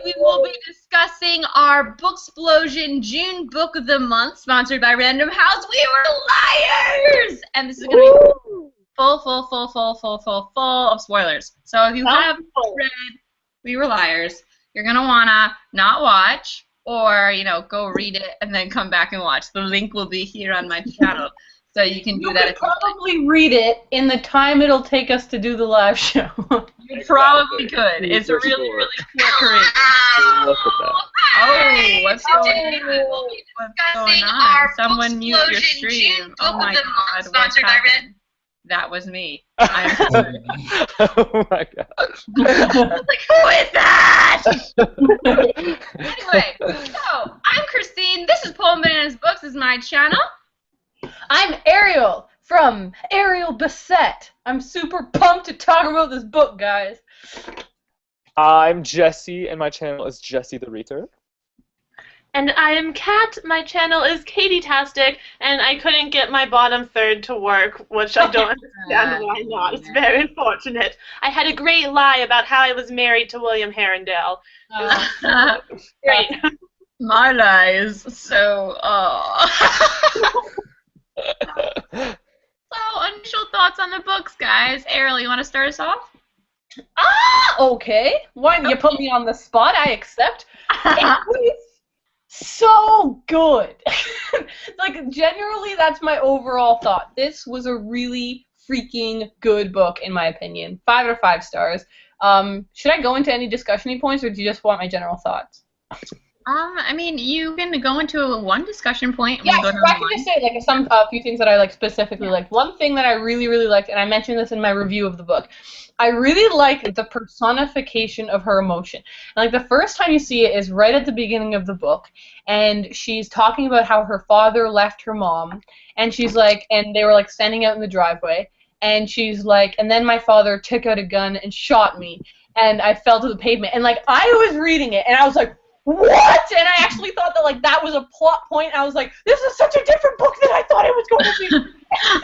we will be discussing our Booksplosion June Book of the Month, sponsored by Random House. We were liars! And this is going to be full of spoilers. So if you haven't read We Were Liars, you're going to want to not watch, or, you know, go read it and then come back and watch. The link will be here on my channel. So you can do that. You probably read it in the time it'll take us to do the live show. You probably could. It's a really, really quick read. Oh, what's going on? What's going on? Someone mute your stream. Oh my God, what's happening? That was me. I'm sorry. Oh my gosh. I was like, who is that? Anyway, so I'm Christine. This is Paul Bananas Books. This is my channel. I'm Ariel from Ariel Bassett. I'm super pumped to talk about this book, guys. I'm Jesse, and my channel is Jesse the Reader. And I am Kat. My channel is Katie-tastic, and I couldn't get my bottom third to work, which I don't understand why not. It's very unfortunate. I had a great lie about how I was married to William Herondale. Great. My lies. So, So, initial thoughts on the books, guys. Ariel, you want to start us off? Okay. Why you put me on the spot? I accept. It was so good. Like, generally, that's my overall thought. This was a really freaking good book, in my opinion. 5 out of 5 stars. Should I go into any discussion points, or do you just want my general thoughts? I mean, you can go into one discussion point. And Yeah, so I can just say like a few things that I like specifically liked. One thing that I really, really liked, and I mentioned this in my review of the book, I really liked the personification of her emotion. And, like, the first time you see it is right at the beginning of the book, and she's talking about how her father left her mom, and she's like, and they were like standing out in the driveway, and she's like, and then my father took out a gun and shot me, and I fell to the pavement. And, like, I was reading it, and I was like, what? And I actually thought that, like, that was a plot point. I was like, this is such a different book than I thought it was going to be.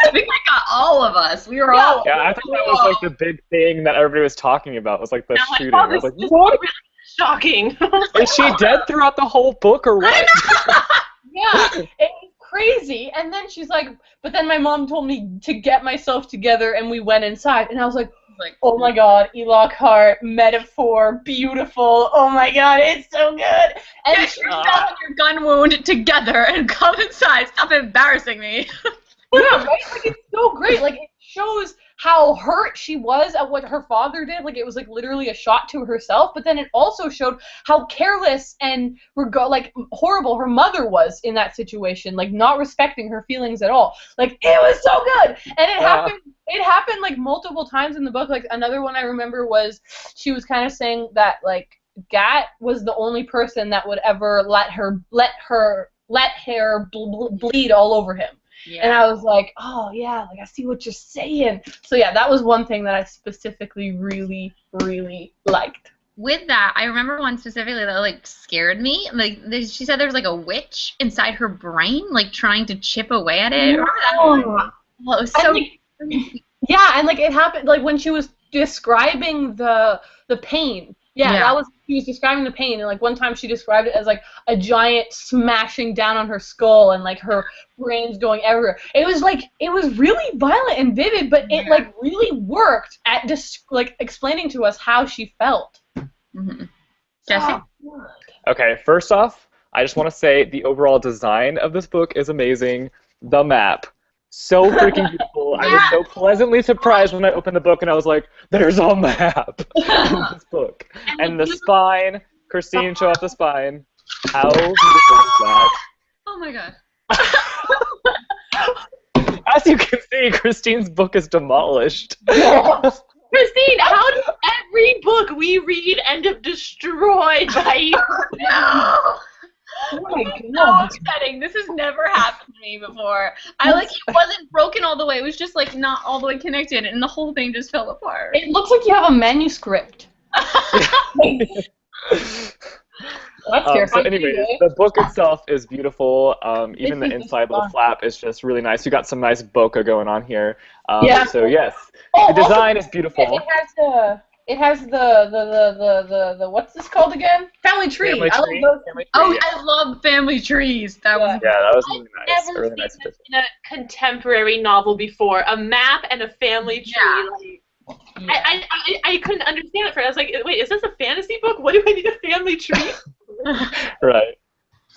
I think I got all of us. We were all. Yeah, I thought that was like the big thing that everybody was talking about. Was like the shooting. I was like, what? Really shocking. Is she dead throughout the whole book or what? Yeah, it's crazy. And then she's like, but then my mom told me to get myself together, and we went inside, and I was like, oh my God, Lockhart, metaphor, beautiful. Oh my God, it's so good. And get yourself and your gun wound together and come inside. Stop embarrassing me. Yeah, right? Like, it's so great. Like, it shows how hurt she was at what her father did. Like, it was, like, literally a shot to herself. But then it also showed how careless and, like, horrible her mother was in that situation. Like, not respecting her feelings at all. Like, it was so good. And it happened, like, multiple times in the book. Like, another one I remember was she was kind of saying that, like, Gat was the only person that would ever let her bleed all over him. Yeah. And I was like, oh, yeah, like, I see what you're saying. So, yeah, that was one thing that I specifically really, really liked. With that, I remember one specifically that, like, scared me. Like, she said there was, like, a witch inside her brain, like, trying to chip away at it. Oh, it was so... Yeah, and, like, it happened, like, when she was describing the pain. Yeah, that was, she was describing the pain, and, like, one time she described it as, like, a giant smashing down on her skull, and, like, her brains going everywhere. It was, like, it was really violent and vivid, but it, like, really worked at just, like, explaining to us how she felt. Mm-hmm. Jesse? Okay, first off, I just want to say the overall design of this book is amazing. The map. So freaking beautiful. I was so pleasantly surprised when I opened the book and I was like, there's a map in this book. And the spine, Christine, show off the spine. How beautiful is that? Oh my God. As you can see, Christine's book is demolished. Christine, how does every book we read end up destroyed by you? No! Oh my God. God. So upsetting. This has never happened to me before. It wasn't broken all the way. It was just, like, not all the way connected, and the whole thing just fell apart. It looks like you have a manuscript. So anyways, the book itself is beautiful. Even the inside little flap is just really nice. You got some nice bokeh going on here. So yes, the design is beautiful. It has the what's this called again? Family tree. Family I tree. love those. Family tree, Oh, yeah. I love family trees. That was Yeah, that was I've really nice. never A really seen nice this addition. in a contemporary novel before. A map and a family tree. Yeah. Like, Yeah. I couldn't understand it. I was like, wait, is this a fantasy book? What do I need a family tree? Right.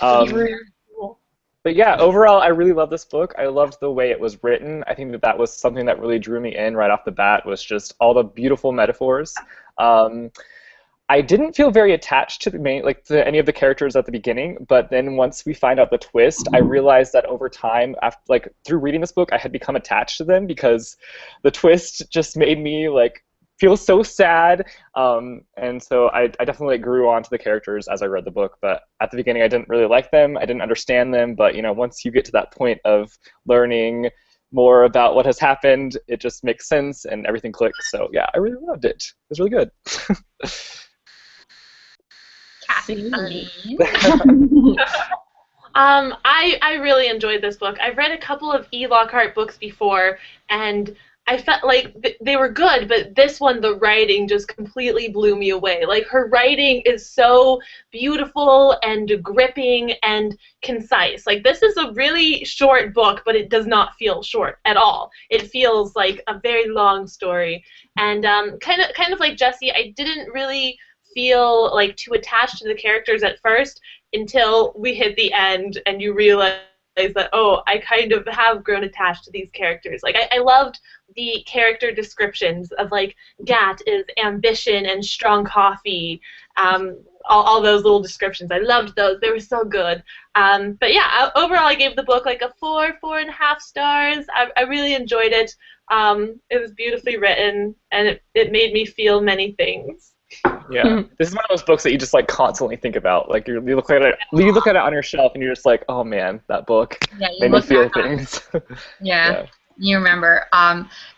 Really cool. But yeah, overall, I really love this book. I loved the way it was written. I think that that was something that really drew me in right off the bat, was just all the beautiful metaphors. I didn't feel very attached to the main, like to any of the characters at the beginning, but then once we find out the twist, I realized that over time, after like through reading this book, I had become attached to them because the twist just made me like feel so sad, and so I definitely grew onto the characters as I read the book. But at the beginning, I didn't really like them, I didn't understand them. But you know, once you get to that point of learning more about what has happened, it just makes sense and everything clicks. So yeah, I really loved it. It was really good. Kathleen. I really enjoyed this book. I've read a couple of E. Lockhart books before, and I felt like they were good, but this one, the writing just completely blew me away. Like, her writing is so beautiful and gripping and concise. Like, this is a really short book, but it does not feel short at all. It feels like a very long story. And kind of like Jessie, I didn't really feel like too attached to the characters at first until we hit the end and you realize that, oh, I kind of have grown attached to these characters. Like, I loved the character descriptions of, like, Gat is ambition and strong coffee, all those little descriptions. I loved those. They were so good. But yeah, overall I gave the book like a 4.5 stars. I really enjoyed it. It was beautifully written, and it made me feel many things. Yeah, this is one of those books that you just like constantly think about. Like you look at it on your shelf, and you're just like, oh man, that book Yeah, made me feel things. Yeah. You remember.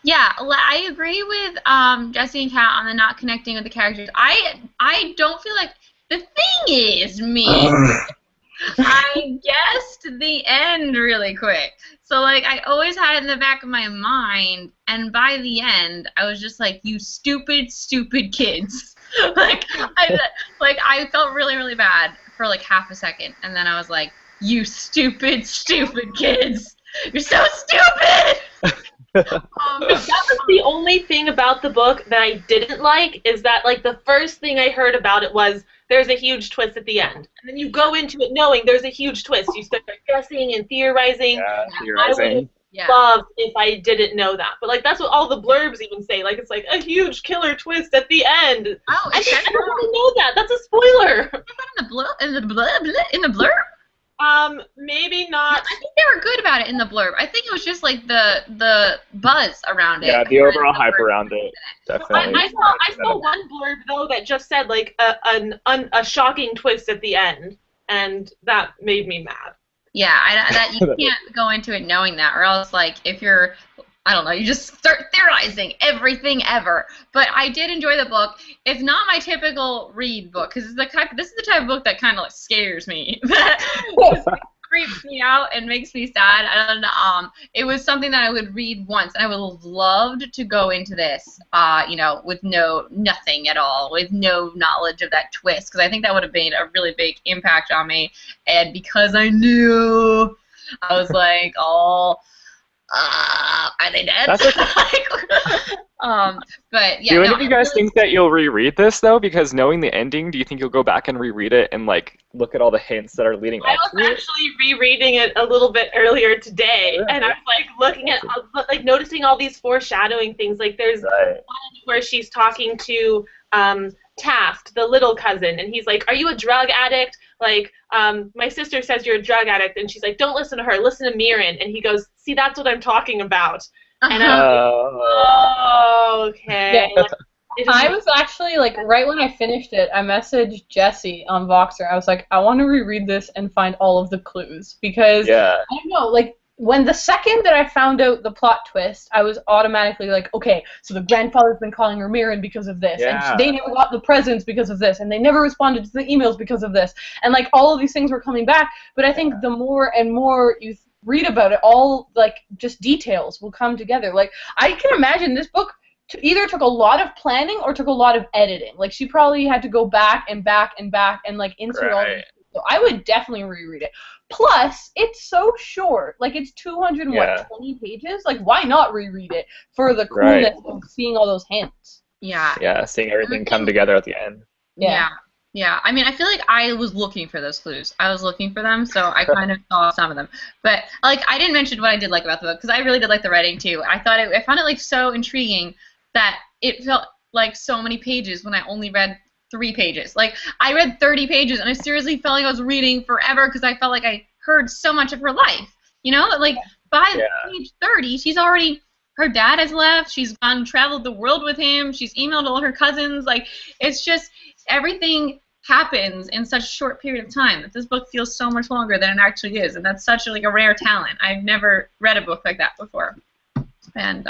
Yeah, I agree with Jessie and Kat on the not connecting with the characters. I don't feel like the thing is me. I guessed the end really quick. So, like, I always had it in the back of my mind, and by the end, I was just like, you stupid, stupid kids. I felt really, really bad for, like, half a second, and then I was like, you stupid, stupid kids. You're so stupid! That was the only thing about the book that I didn't like, is that, like, the first thing I heard about it was there's a huge twist at the end. And then you go into it knowing there's a huge twist. You start guessing and theorizing. Yeah, theorizing. I would love if I didn't know that. But, like, that's what all the blurbs even say. Like, it's like a huge killer twist at the end. Oh, I didn't know that. That's a spoiler. In the blurb? Maybe not. I think they were good about it in the blurb. I think it was just like the buzz around it. Yeah, the overall hype around it, definitely. I saw one blurb though that just said like a shocking twist at the end, and that made me mad. Yeah, that you can't go into it knowing that, or else like if you're, I don't know, you just start theorizing everything ever. But I did enjoy the book. It's not my typical read book, because this is the type of book that kind of like scares me. That creeps me out and makes me sad. And it was something that I would read once, and I would have loved to go into this, with nothing at all, with no knowledge of that twist, because I think that would have made a really big impact on me. And because I knew, I was like, oh. Are they dead? That's okay. But yeah. Do any of you guys think that you'll reread this though? Because knowing the ending, do you think you'll go back and reread it and like look at all the hints that are leading I up was to it? actually rereading it a little bit earlier today, and I was like looking at, like, noticing all these foreshadowing things. Like there's one where she's talking to Taft, the little cousin, and he's like, "Are you a drug addict? Like, my sister says you're a drug addict," and she's like, "Don't listen to her, listen to Mirin." And he goes, "See, that's what I'm talking about." And I was like, "Oh, okay." Yeah. Like, I was actually, like, right when I finished it, I messaged Jessie on Voxer. I was like, I want to reread this and find all of the clues, because, I don't know, like, when the second that I found out the plot twist, I was automatically like, okay, so the grandfather's been calling her Mirin because of this, and they never got the presents because of this, and they never responded to the emails because of this, and, like, all of these things were coming back. But I think the more and more you read about it, all, like, just details will come together. Like, I can imagine this book either took a lot of planning or took a lot of editing. Like, she probably had to go back and back and back and, like, insert all these. So I would definitely reread it. Plus, it's so short. Like, it's 220 pages. Like, why not reread it for the coolness of seeing all those hints? Yeah. Yeah, seeing everything come together at the end. Yeah. Yeah, I mean, I feel like I was looking for those clues. I was looking for them, so I kind of saw some of them. But, like, I didn't mention what I did like about the book, because I really did like the writing, too. I found it, like, so intriguing that it felt like so many pages when I only read 3 pages. Like, I read 30 pages, and I seriously felt like I was reading forever, because I felt like I heard so much of her life. You know? Like, by page 30, she's already... Her dad has left. She's gone traveled the world with him. She's emailed all her cousins. Like, it's just everything happens in such a short period of time that this book feels so much longer than it actually is, and that's such like a rare talent. I've never read a book like that before. And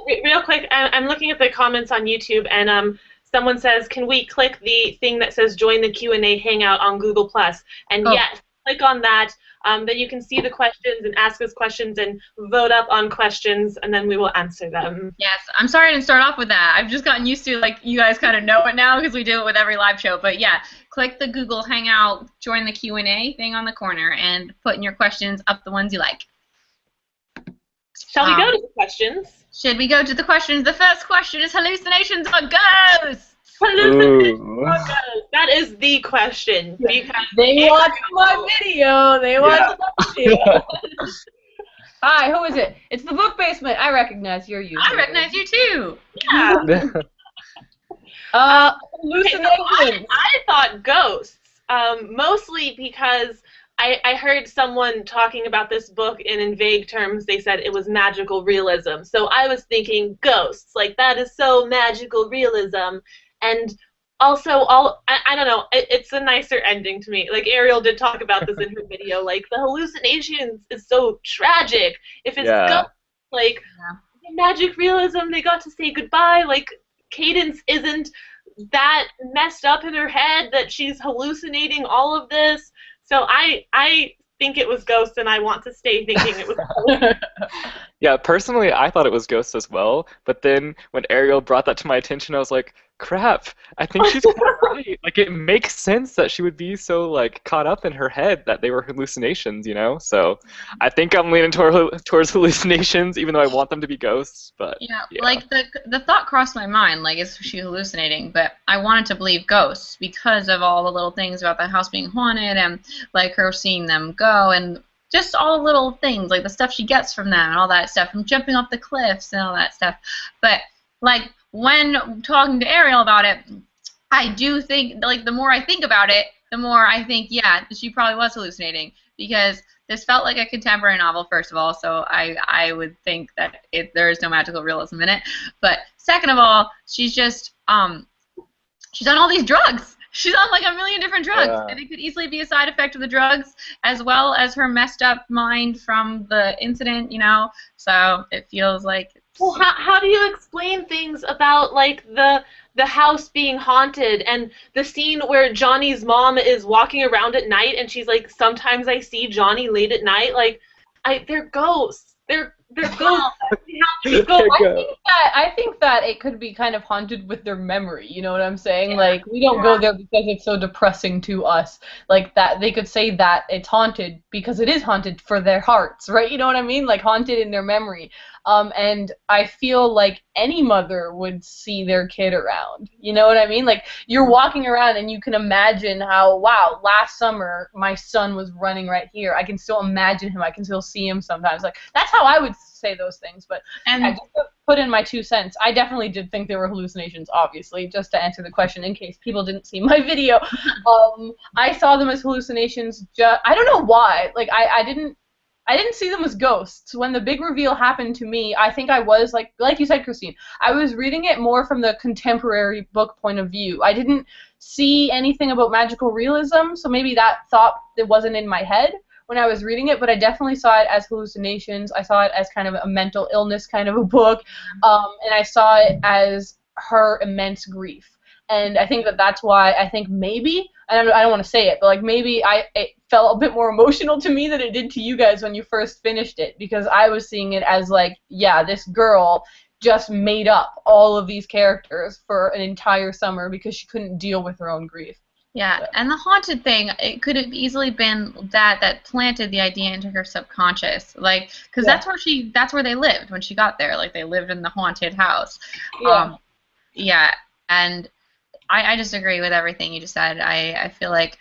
real quick, I'm looking at the comments on YouTube, and someone says, "Can we click the thing that says join the Q&A hangout on Google Plus?" And yes, click on that. Then you can see the questions and ask us questions and vote up on questions, and then we will answer them. Yes, I'm sorry I didn't start off with that. I've just gotten used to, like, you guys kind of know it now because we do it with every live show. But yeah, click the Google Hangout, join the Q&A thing on the corner, and put in your questions up the ones you like. Shall we go to the questions? Should we go to the questions? The first question is hallucinations or ghosts? That is the question. Because they watched my video. They watched my video. Hi, who is it? It's the Book Basement. I recognize you're you. I recognize you too. Yeah. Hallucinations. Okay, so I thought ghosts, mostly because I heard someone talking about this book, and in vague terms they said it was magical realism. So I was thinking ghosts, like that is so magical realism. And also, I don't know, it's a nicer ending to me. Like, Ariel did talk about this in her video. Like, the hallucinations is so tragic. If it's ghosts, like, magic realism, they got to say goodbye. Like, Cadence isn't that messed up in her head that she's hallucinating all of this. So I think it was ghosts, and I want to stay thinking it was ghosts. Yeah, personally, I thought it was ghosts as well. But then when Ariel brought that to my attention, I was like, crap, I think she's kind of right. Like, it makes sense that she would be so, like, caught up in her head that they were hallucinations, you know? So I think I'm leaning towards hallucinations, even though I want them to be ghosts. But yeah. Like, the thought crossed my mind, like, is she hallucinating? But I wanted to believe ghosts because of all the little things about the house being haunted and, like, her seeing them go and just all the little things, like the stuff she gets from them and all that stuff, from jumping off the cliffs and all that stuff. But, like, when talking to Ariel about it, I do think, like, the more I think about it, the more I think, yeah, she probably was hallucinating, because this felt like a contemporary novel, first of all, so I would think that there is no magical realism in it. But second of all, she's just, she's on all these drugs. She's on, like, a million different drugs, and it could easily be a side effect of the drugs, as well as her messed up mind from the incident, you know, so it feels like... Well, how do you explain things about, like, the house being haunted, and the scene where Johnny's mom is walking around at night, and she's like, sometimes I see Johnny late at night, like, they're ghosts. They're ghosts. I think that it could be kind of haunted with their memory, you know what I'm saying? Yeah. Like, we don't go there because it's so depressing to us. Like, that they could say that it's haunted because it is haunted for their hearts, right? You know what I mean? Like, haunted in their memory. And I feel like any mother would see their kid around. You know what I mean? Like, you're walking around and you can imagine how, wow, last summer my son was running right here. I can still imagine him. I can still see him sometimes. Like, that's how I would say those things. But I just put in my 2 cents. I definitely did think they were hallucinations, obviously, just to answer the question in case people didn't see my video. I saw them as hallucinations. I don't know why. Like, I didn't see them as ghosts. When the big reveal happened to me, I think I was, like you said, Christine, I was reading it more from the contemporary book point of view. I didn't see anything about magical realism, so maybe that thought that wasn't in my head when I was reading it, but I definitely saw it as hallucinations. I saw it as kind of a mental illness kind of a book, and I saw it as her immense grief. And I think that's why I think maybe, and I don't want to say it, but like maybe it felt a bit more emotional to me than it did to you guys when you first finished it, because I was seeing it as like, yeah, this girl just made up all of these characters for an entire summer because she couldn't deal with her own grief. Yeah, So. and the haunted thing, it could have easily been that planted the idea into her subconscious, like, because that's where they lived when she got there, like they lived in the haunted house. Yeah. And I just agree with everything you just said. I feel like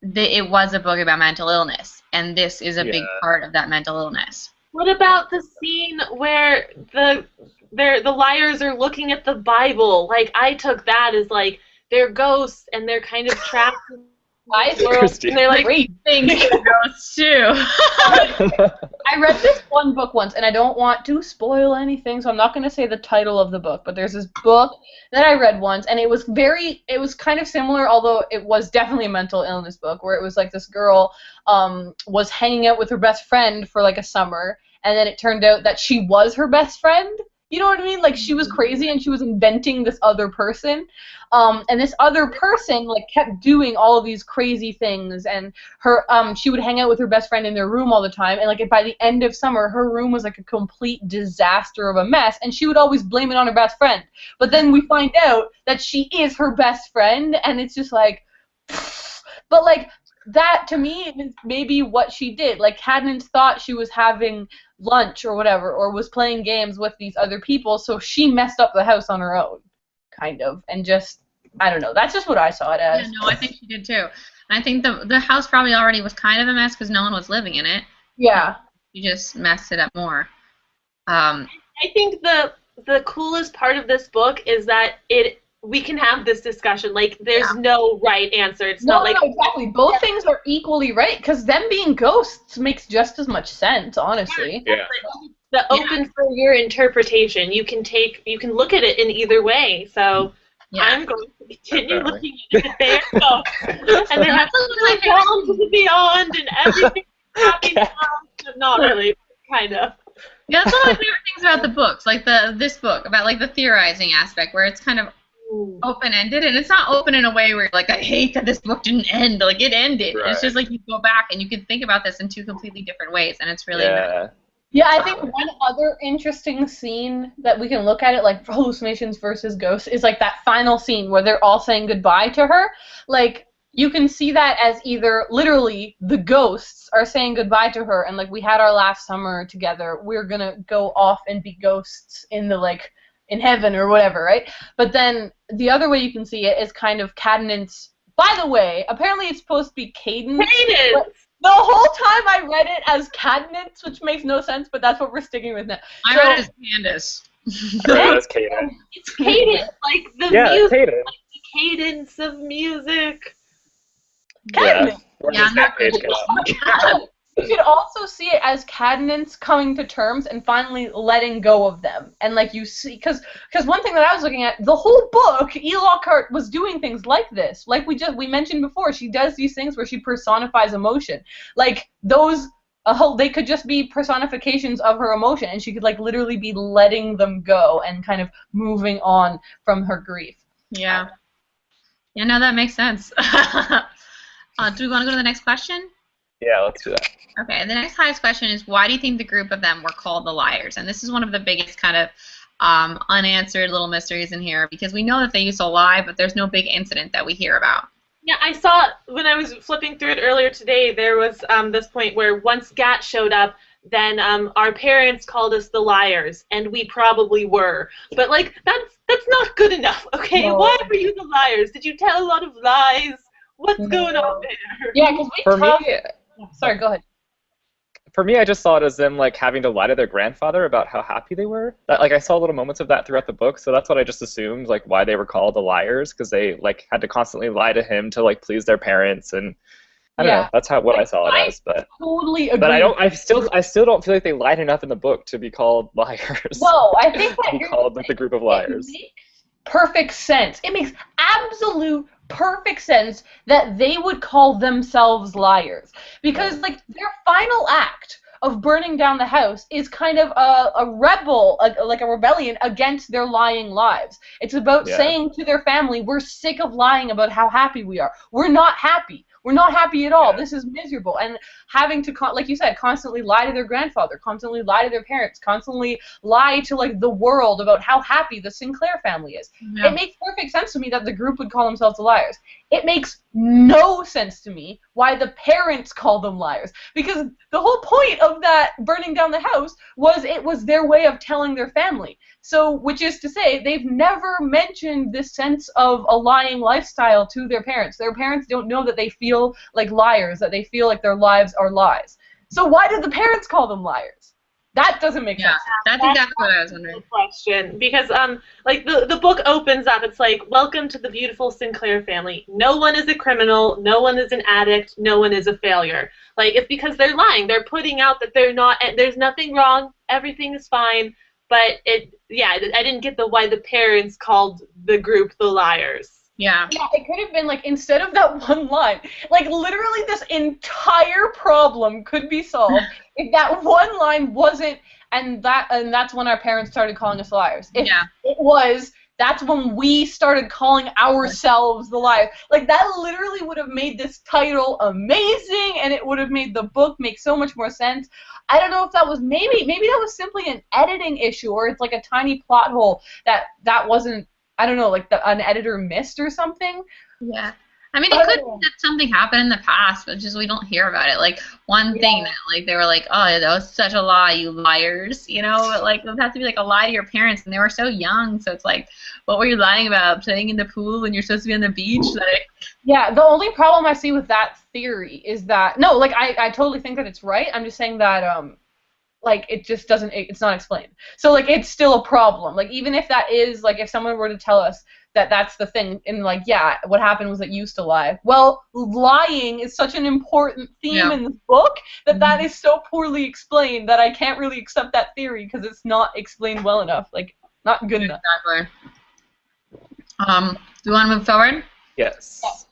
it was a book about mental illness, and this is a big part of that mental illness. What about the scene where the liars are looking at the Bible? Like, I took that as like they're ghosts and they're kind of trapped in the world, and they're like things ghosts too. I read this one book once, and I don't want to spoil anything, so I'm not going to say the title of the book, but there's this book that I read once, and it was kind of similar, although it was definitely a mental illness book, where it was like this girl was hanging out with her best friend for like a summer, and then it turned out that she was her best friend. You know what I mean? Like, she was crazy and she was inventing this other person. And this other person, like, kept doing all of these crazy things. And she would hang out with her best friend in their room all the time. And, like, by the end of summer, her room was, like, a complete disaster of a mess. And she would always blame it on her best friend. But then we find out that she is her best friend. And it's just like, but, like, that, to me, is maybe what she did. Like, Cadnan thought she was having lunch or whatever, or was playing games with these other people, so she messed up the house on her own, kind of, and just, I don't know, that's just what I saw it as. Yeah, no, I think she did too. And I think the house probably already was kind of a mess because no one was living in it. Yeah. You just messed it up more. I think the coolest part of this book is that we can have this discussion. Like, there's no right answer. It's not like... No, exactly. Both things are equally right, because them being ghosts makes just as much sense, honestly. Yeah. The open for your interpretation. You can look at it in either way. So I'm going to continue looking at it. There you go. And they have to look down to the beyond and everything happy now. Not really, kind of. Yeah, that's one of my favorite things about the books, like this book, about like the theorizing aspect, where it's kind of open-ended, and it's not open in a way where like, I hate that this book didn't end. Like, it ended. Right. It's just like you go back and you can think about this in two completely different ways, and it's really nice. Yeah, I think one other interesting scene that we can look at it, like hallucinations versus ghosts, is like that final scene where they're all saying goodbye to her. Like, you can see that as either literally the ghosts are saying goodbye to her, and like, we had our last summer together, we're gonna go off and be ghosts in the like in heaven or whatever, right? But then the other way you can see it is kind of Cadnan's. By the way, apparently it's supposed to be Cadence. The whole time I read it as Cadence, which makes no sense, but that's what we're sticking with now. I read it as Candace. It's Cadence. It's Cadence, like the music, Cadence. Like the cadence of music. Cadence. Yeah. You could also see it as Cadnance coming to terms and finally letting go of them. And like you see, because one thing that I was looking at, the whole book, E. Lockhart was doing things like this. Like we mentioned before, she does these things where she personifies emotion. Like those, they could just be personifications of her emotion, and she could like literally be letting them go and kind of moving on from her grief. Yeah. Yeah, no, that makes sense. Do we want to go to the next question? Yeah, let's do that. Okay, the next highest question is, why do you think the group of them were called the Liars? And this is one of the biggest kind of unanswered little mysteries in here, because we know that they used to lie, but there's no big incident that we hear about. Yeah, I saw, when I was flipping through it earlier today, there was this point where once Gat showed up, then our parents called us the Liars, and we probably were. But, like, that's not good enough, okay? No. Why were you the Liars? Did you tell a lot of lies? What's going on there? Yeah, because sorry, go ahead. For me, I just saw it as them like having to lie to their grandfather about how happy they were. That, like, I saw little moments of that throughout the book, so that's what I just assumed, like, why they were called the Liars, because they like had to constantly lie to him to like please their parents, and I don't know. That's what I saw it as. But totally agree. But I still don't feel like they lied enough in the book to be called liars. No, I think that to be called like the group of liars. It makes perfect sense. It makes absolute perfect sense that they would call themselves liars, because like their final act of burning down the house is kind of a rebellion against their lying lives. It's about saying to their family, we're sick of lying about how happy we are. We're not happy. We're not happy at all. Yeah. This is miserable. And having to, like you said, constantly lie to their grandfather, constantly lie to their parents, constantly lie to like the world about how happy the Sinclair family is. Yeah. It makes perfect sense to me that the group would call themselves the liars. It makes no sense to me why the parents call them liars. Because the whole point of that burning down the house was it was their way of telling their family. So, which is to say, they've never mentioned this sense of a lying lifestyle to their parents. Their parents don't know that they feel like liars, that they feel like their lives are lies. So why did the parents call them liars? That doesn't make sense. That's exactly what I was wondering. Question, because like the book opens up, it's like, welcome to the beautiful Sinclair family. No one is a criminal, no one is an addict, no one is a failure. Like, it's because they're lying. They're putting out that they're not, there's nothing wrong, everything is fine. But I didn't get why the parents called the group the liars. Yeah. Yeah, it could have been like, instead of that one line, like literally this entire problem could be solved if that one line wasn't, and that's when our parents started calling us liars. If it was, that's when we started calling ourselves the liars. Like, that literally would have made this title amazing, and it would have made the book make so much more sense. I don't know if that was, maybe that was simply an editing issue, or it's like a tiny plot hole that wasn't, I don't know, like an editor missed or something. Yeah. I mean, it could be that something happened in the past, but just we don't hear about it. Like, one thing that, like, they were like, oh, that was such a lie, you liars, you know? But, like, it would have to be, like, a lie to your parents, and they were so young, so it's like, what were you lying about? Playing in the pool when you're supposed to be on the beach? Like, yeah, the only problem I see with that theory is that, no, like, I totally think that it's right. I'm just saying that, like, it just doesn't, it's not explained. So, like, it's still a problem. Like, even if that is, like, if someone were to tell us that that's the thing, and, like, yeah, what happened was that you used to lie. Well, lying is such an important theme in this book that is so poorly explained that I can't really accept that theory because it's not explained well enough. Like, not good enough. Exactly. Do you want to move forward? Yes.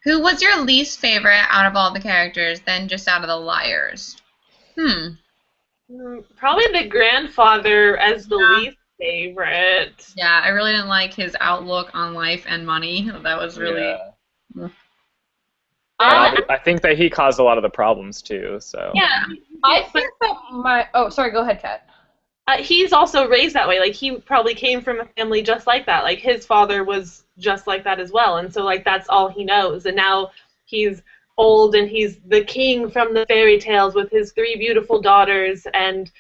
Who was your least favorite out of all the characters, then just out of the liars? Probably the grandfather as the least favorite. Yeah, I really didn't like his outlook on life and money. That was really... Yeah. I think that he caused a lot of the problems, too, so... Yeah. I think that oh, sorry, go ahead, Kat. He's also raised that way. Like, he probably came from a family just like that. Like, his father was just like that as well, and so, like, that's all he knows. And now he's old and he's the king from the fairy tales with his 3 beautiful daughters, and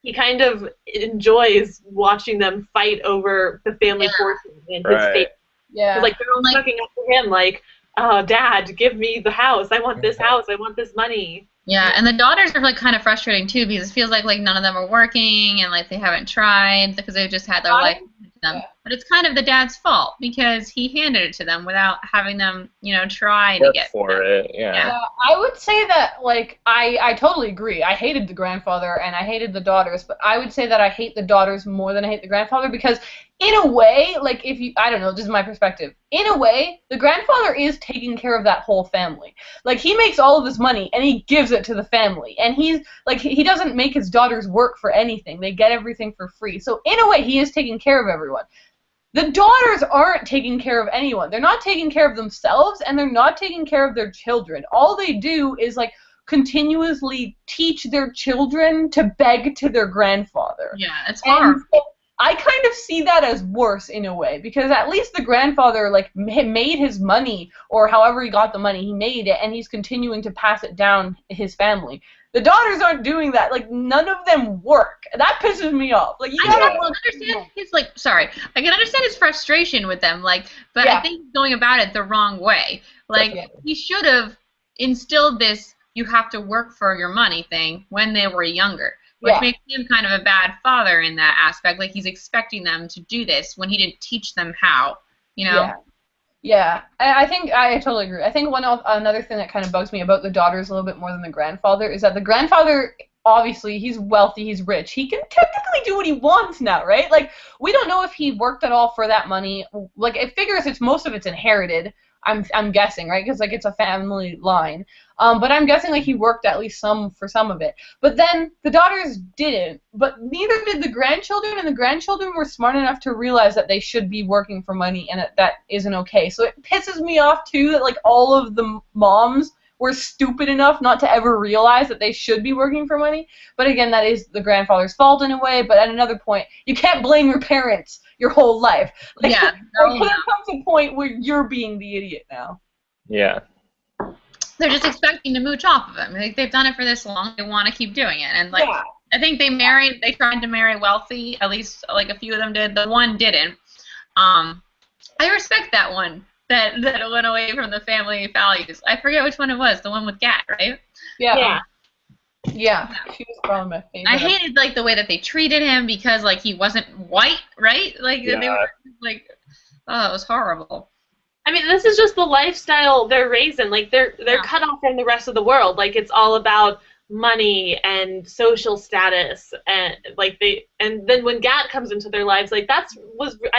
he kind of enjoys watching them fight over the family fortune and his fate. Yeah. Like, they're all looking up to him like, oh, Dad, give me the house. I want this house. I want this money. Yeah, and the daughters are, like, kind of frustrating, too, because it feels like none of them are working and, like, they haven't tried because they've just had their life handed to them. Yeah. But it's kind of the dad's fault because he handed it to them without having them, you know, try to get for it. Yeah. I would say that, like, I totally agree. I hated the grandfather and I hated the daughters, but I would say that I hate the daughters more than I hate the grandfather because, in a way, like, if you, I don't know, this is my perspective. In a way, the grandfather is taking care of that whole family. Like, he makes all of this money and he gives it to the family. And he's, like, he doesn't make his daughters work for anything. They get everything for free. So, in a way, he is taking care of everyone. The daughters aren't taking care of anyone. They're not taking care of themselves and they're not taking care of their children. All they do is, like, continuously teach their children to beg to their grandfather. Yeah, it's hard. I kind of see that as worse in a way, because at least the grandfather, like, made his money, or however he got the money, he made it, and he's continuing to pass it down his family. The daughters aren't doing that. Like, none of them work. That pisses me off. Like, you I can understand his, like, sorry, I can understand his frustration with them, like, but I think he's going about it the wrong way. Like, he should have instilled this you have to work for your money thing when they were younger. Which makes him kind of a bad father in that aspect. Like, he's expecting them to do this when he didn't teach them how, you know? Yeah. I think I totally agree. I think another thing that kind of bugs me about the daughters a little bit more than the grandfather is that the grandfather, obviously, he's wealthy, he's rich. He can technically do what he wants now, right? Like, we don't know if he worked at all for that money. Like, it figures most of it's inherited. I'm guessing, right? Because like it's a family line. But I'm guessing like he worked at least for some of it. But then the daughters didn't. But neither did the grandchildren, and the grandchildren were smart enough to realize that they should be working for money and that isn't okay. So it pisses me off too that like all of the moms were stupid enough not to ever realize that they should be working for money. But again, that is the grandfather's fault in a way. But at another point, you can't blame your parents your whole life. Like, Yeah. there comes a point where you're being the idiot now. Yeah. They're just expecting to mooch off of him. Like, they've done it for this long. They want to keep doing it. And like, Yeah. I think they tried to marry wealthy. At least like a few of them did. The one didn't. I respect that one. That went away from the family values. I forget which one it was. The one with Gat, right? Yeah. Yeah. She was probably my favorite. I hated like the way that they treated him because like he wasn't white, right? Like they were like, oh, it was horrible. I mean, this is just the lifestyle they're raised in. Like they're cut off from the rest of the world. Like it's all about money and social status, and then when Gat comes into their lives, like I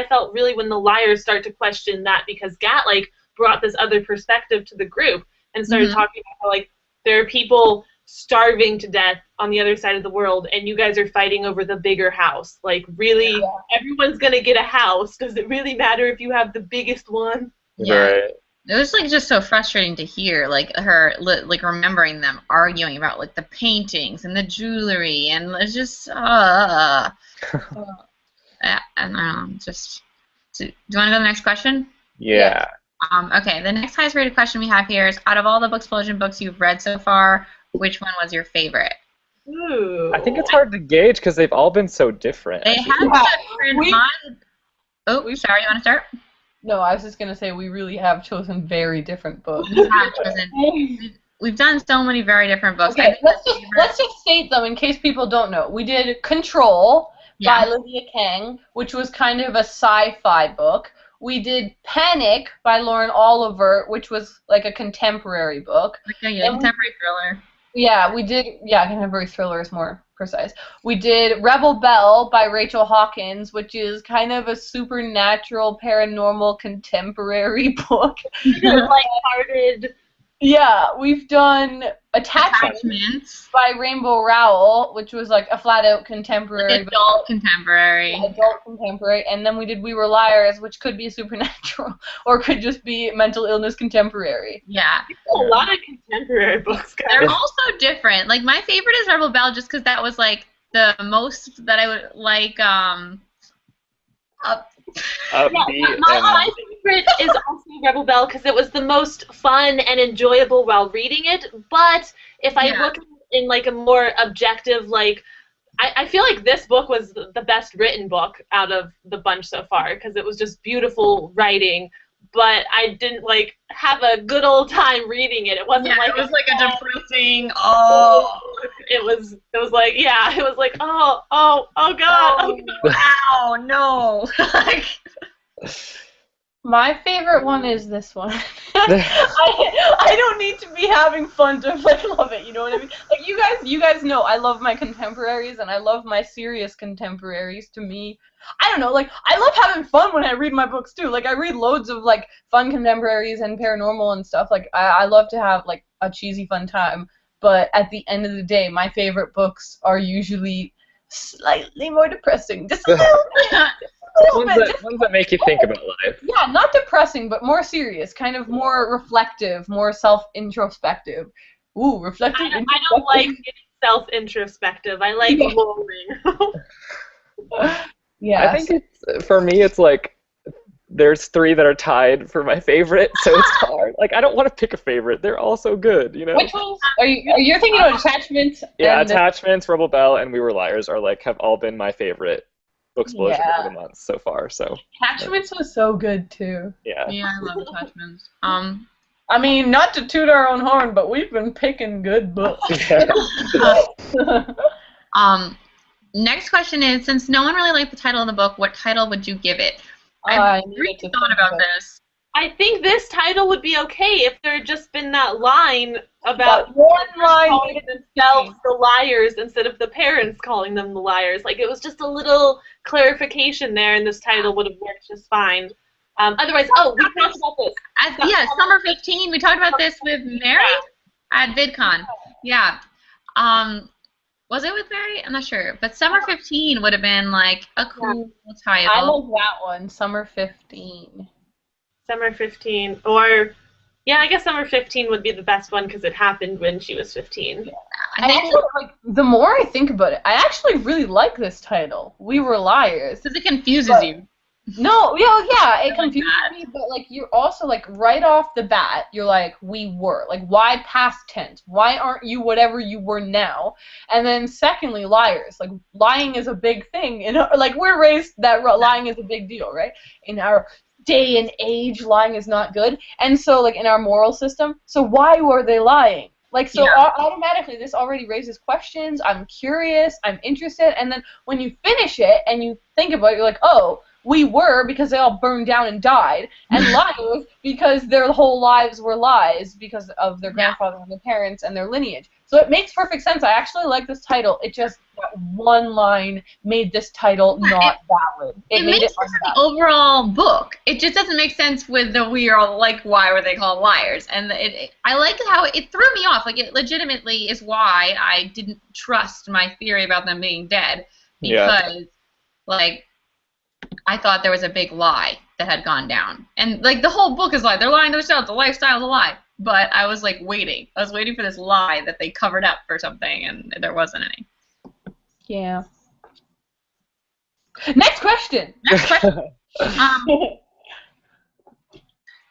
felt really when the liars start to question that, because Gat like brought this other perspective to the group and started talking about how like there are people starving to death on the other side of the world, and you guys are fighting over the bigger house. Like really, everyone's gonna get a house. Does it really matter if you have the biggest one? Yeah. Right. It was like just so frustrating to hear, like her, like remembering them arguing about like the paintings and the jewelry, and it's just, I don't know, just. Do you want to go to the next question? Yeah. Okay, the next highest rated question we have here is: out of all the Booksplosion books you've read so far, which one was your favorite? Ooh. I think it's hard to gauge because they've all been so different. They have different. Oh, sorry, you want to start? No, I was just gonna say we really have chosen very different books. We have chosen. We've done so many very different books. Okay, let's just state them in case people don't know. We did Control by Lydia Kang, which was kind of a sci-fi book. We did Panic by Lauren Oliver, which was like a contemporary book. Okay, contemporary thriller. Yeah, we did. Yeah, contemporary thriller is more precise. We did Rebel Belle by Rachel Hawkins, which is kind of a supernatural, paranormal, contemporary book. Light-hearted. Yeah, we've done Attachments by Rainbow Rowell, which was like a flat-out contemporary. Adult contemporary. Yeah, adult contemporary. And then we did We Were Liars, which could be supernatural, or could just be mental illness contemporary. Yeah. A lot of contemporary books, guys. They're all so different. Like, my favorite is Rebel Belle just because that was, like, the most that I would like, my favorite is also Rebel Belle because it was the most fun and enjoyable while reading it. But if I look in like a more objective, like I feel like this book was the best written book out of the bunch so far because it was just beautiful writing. But I didn't like have a good old time reading it. It wasn't like it was like a depressing. It was like it was like oh god. Wow, no. My favorite one is this one. I don't need to be having fun to like love it. You know what I mean? Like you guys know I love my contemporaries and I love my serious contemporaries. To me, I don't know. Like I love having fun when I read my books too. Like I read loads of like fun contemporaries and paranormal and stuff. Like I love to have like a cheesy fun time. But at the end of the day, my favorite books are usually slightly more depressing. Just a little bit. Ones that make you think about life. Yeah, not depressing, but more serious, kind of more reflective, more self-introspective. Ooh, reflective. I don't like getting self-introspective. I like rolling. Yeah. I think for me, it's like there's 3 that are tied for my favorite, so it's hard. Like I don't want to pick a favorite. They're all so good, you know. Which ones are you thinking of? Attachments? Yeah, Attachments, Rebel Belle, and We Were Liars are like have all been my favorite Booksplosion of the month so far. So Attachments was so good too. Yeah, I love Attachments. I mean, not to toot our own horn, but we've been picking good books. Next question is: since no one really liked the title of the book, what title would you give it? I've really thought about this. I think this title would be okay if there had just been that line about one line calling themselves the liars instead of the parents calling them the liars. Like it was just a little clarification there, and this title would have worked just fine. Otherwise, we talked about this. Yeah, Summer 15. We talked about this with Mary at VidCon. Yeah. Was it with Mary? I'm not sure. But Summer 15 would have been like a cool title. I like that one, Summer 15. Summer 15, or I guess Summer 15 would be the best one because it happened when she was 15. Yeah. I actually, like, the more I think about it, I actually really like this title. We Were Liars. Because it confuses you. No, it confuses me, but, like, you're also, like, right off the bat, you're like, we were. Like, why past tense? Why aren't you whatever you were now? And then, secondly, liars. Like, lying is a big thing. Like, we're raised that lying is a big deal, right? In our day and age, lying is not good. And so, like, in our moral system, so why were they lying? Like, so automatically, this already raises questions. I'm curious. I'm interested. And then when you finish it and you think about it, you're like, oh, we were because they all burned down and died, and liars because their whole lives were lies because of their grandfather and their parents and their lineage. So it makes perfect sense. I actually like this title. It just, that one line made this title not valid. It made makes sense in the overall book. It just doesn't make sense with the we are, like, why were they called liars? And I like how it threw me off. Like, it legitimately is why I didn't trust my theory about them being dead, because, like, I thought there was a big lie that had gone down. And, like, the whole book is like, they're lying to themselves, the lifestyle's a lie. But I was, like, waiting. I was waiting for this lie that they covered up for something, and there wasn't any. Yeah. Next question!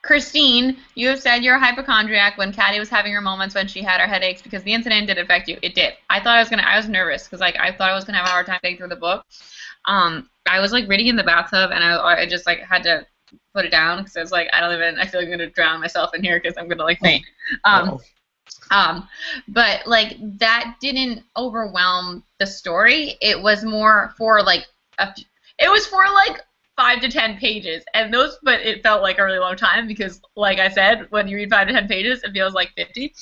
Christine, you have said you're a hypochondriac when Caddy was having her moments when she had her headaches because the incident did affect you. It did. I was nervous because, like, I thought I was going to have a hard time getting through the book. I was, like, reading in the bathtub, and I just, like, had to put it down because I was like, I feel like I'm going to drown myself in here because I'm going to, like, faint. But, like, that didn't overwhelm the story. It was more for, like, 5 to 10 pages, but it felt like a really long time because, like I said, when you read 5 to 10 pages, it feels like 50.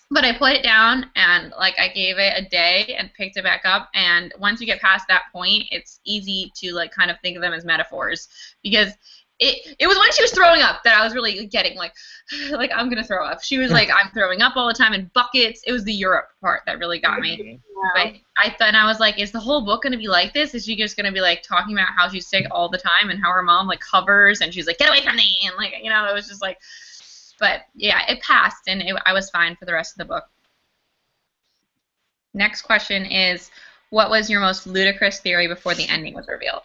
But I put it down, and, like, I gave it a day and picked it back up, and once you get past that point, it's easy to, like, kind of think of them as metaphors, because it was when she was throwing up that I was really getting, like I'm gonna throw up. She was like, I'm throwing up all the time in buckets. It was the Europe part that really got me. But I was like, is the whole book gonna be like this? Is she just gonna be, like, talking about how she's sick all the time and how her mom, like, hovers and she's like, get away from me, and, like, you know, it was just like. But, yeah, it passed, and I was fine for the rest of the book. Next question is, what was your most ludicrous theory before the ending was revealed?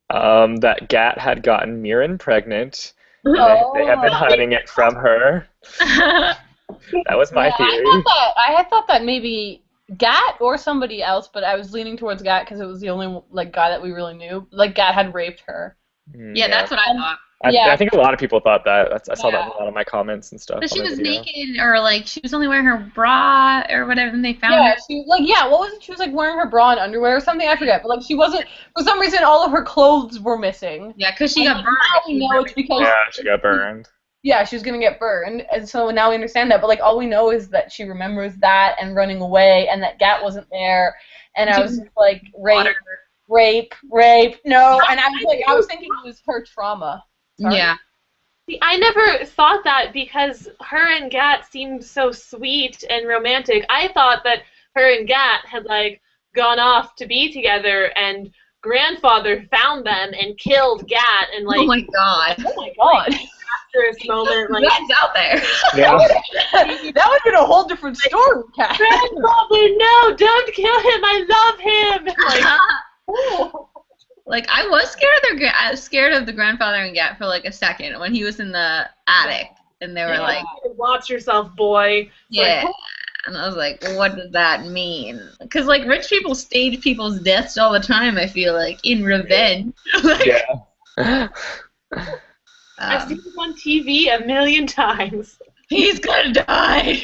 That Gat had gotten Mirin pregnant. And they had been hiding it from her. That was my theory. I had thought that maybe Gat or somebody else, but I was leaning towards Gat because it was the only, like, guy that we really knew. Like, Gat had raped her. Yeah, that's what I thought. I think a lot of people thought that. I saw that in a lot of my comments and stuff. But she was naked, or, like, she was only wearing her bra or whatever, and they found her. What was it? She was, like, wearing her bra and underwear or something. I forget. But, like, she wasn't. For some reason, all of her clothes were missing. Yeah, because she got burned. Now we know it's because. Yeah, she got burned. Yeah, she was gonna get burned, and so now we understand that. But, like, all we know is that she remembers that and running away, and that Gat wasn't there, and I was just like, rape, no, and I was thinking it was her trauma. Sorry. Yeah. See, I never thought that because her and Gat seemed so sweet and romantic. I thought that her and Gat had, like, gone off to be together, and grandfather found them and killed Gat, and, like, oh my god, like, after this moment, like, that's out there. Yeah. That would have been a whole different story, Kat. Grandfather, no, don't kill him. I love him. Like, like, I was scared of the grandfather and Gat for, like, a second when he was in the attic, and they were like, "Watch yourself, boy." Yeah. And I was like, what does that mean? Because, like, rich people stage people's deaths all the time, I feel like, in revenge. Like, yeah. I've seen him on TV a million times. He's gonna die.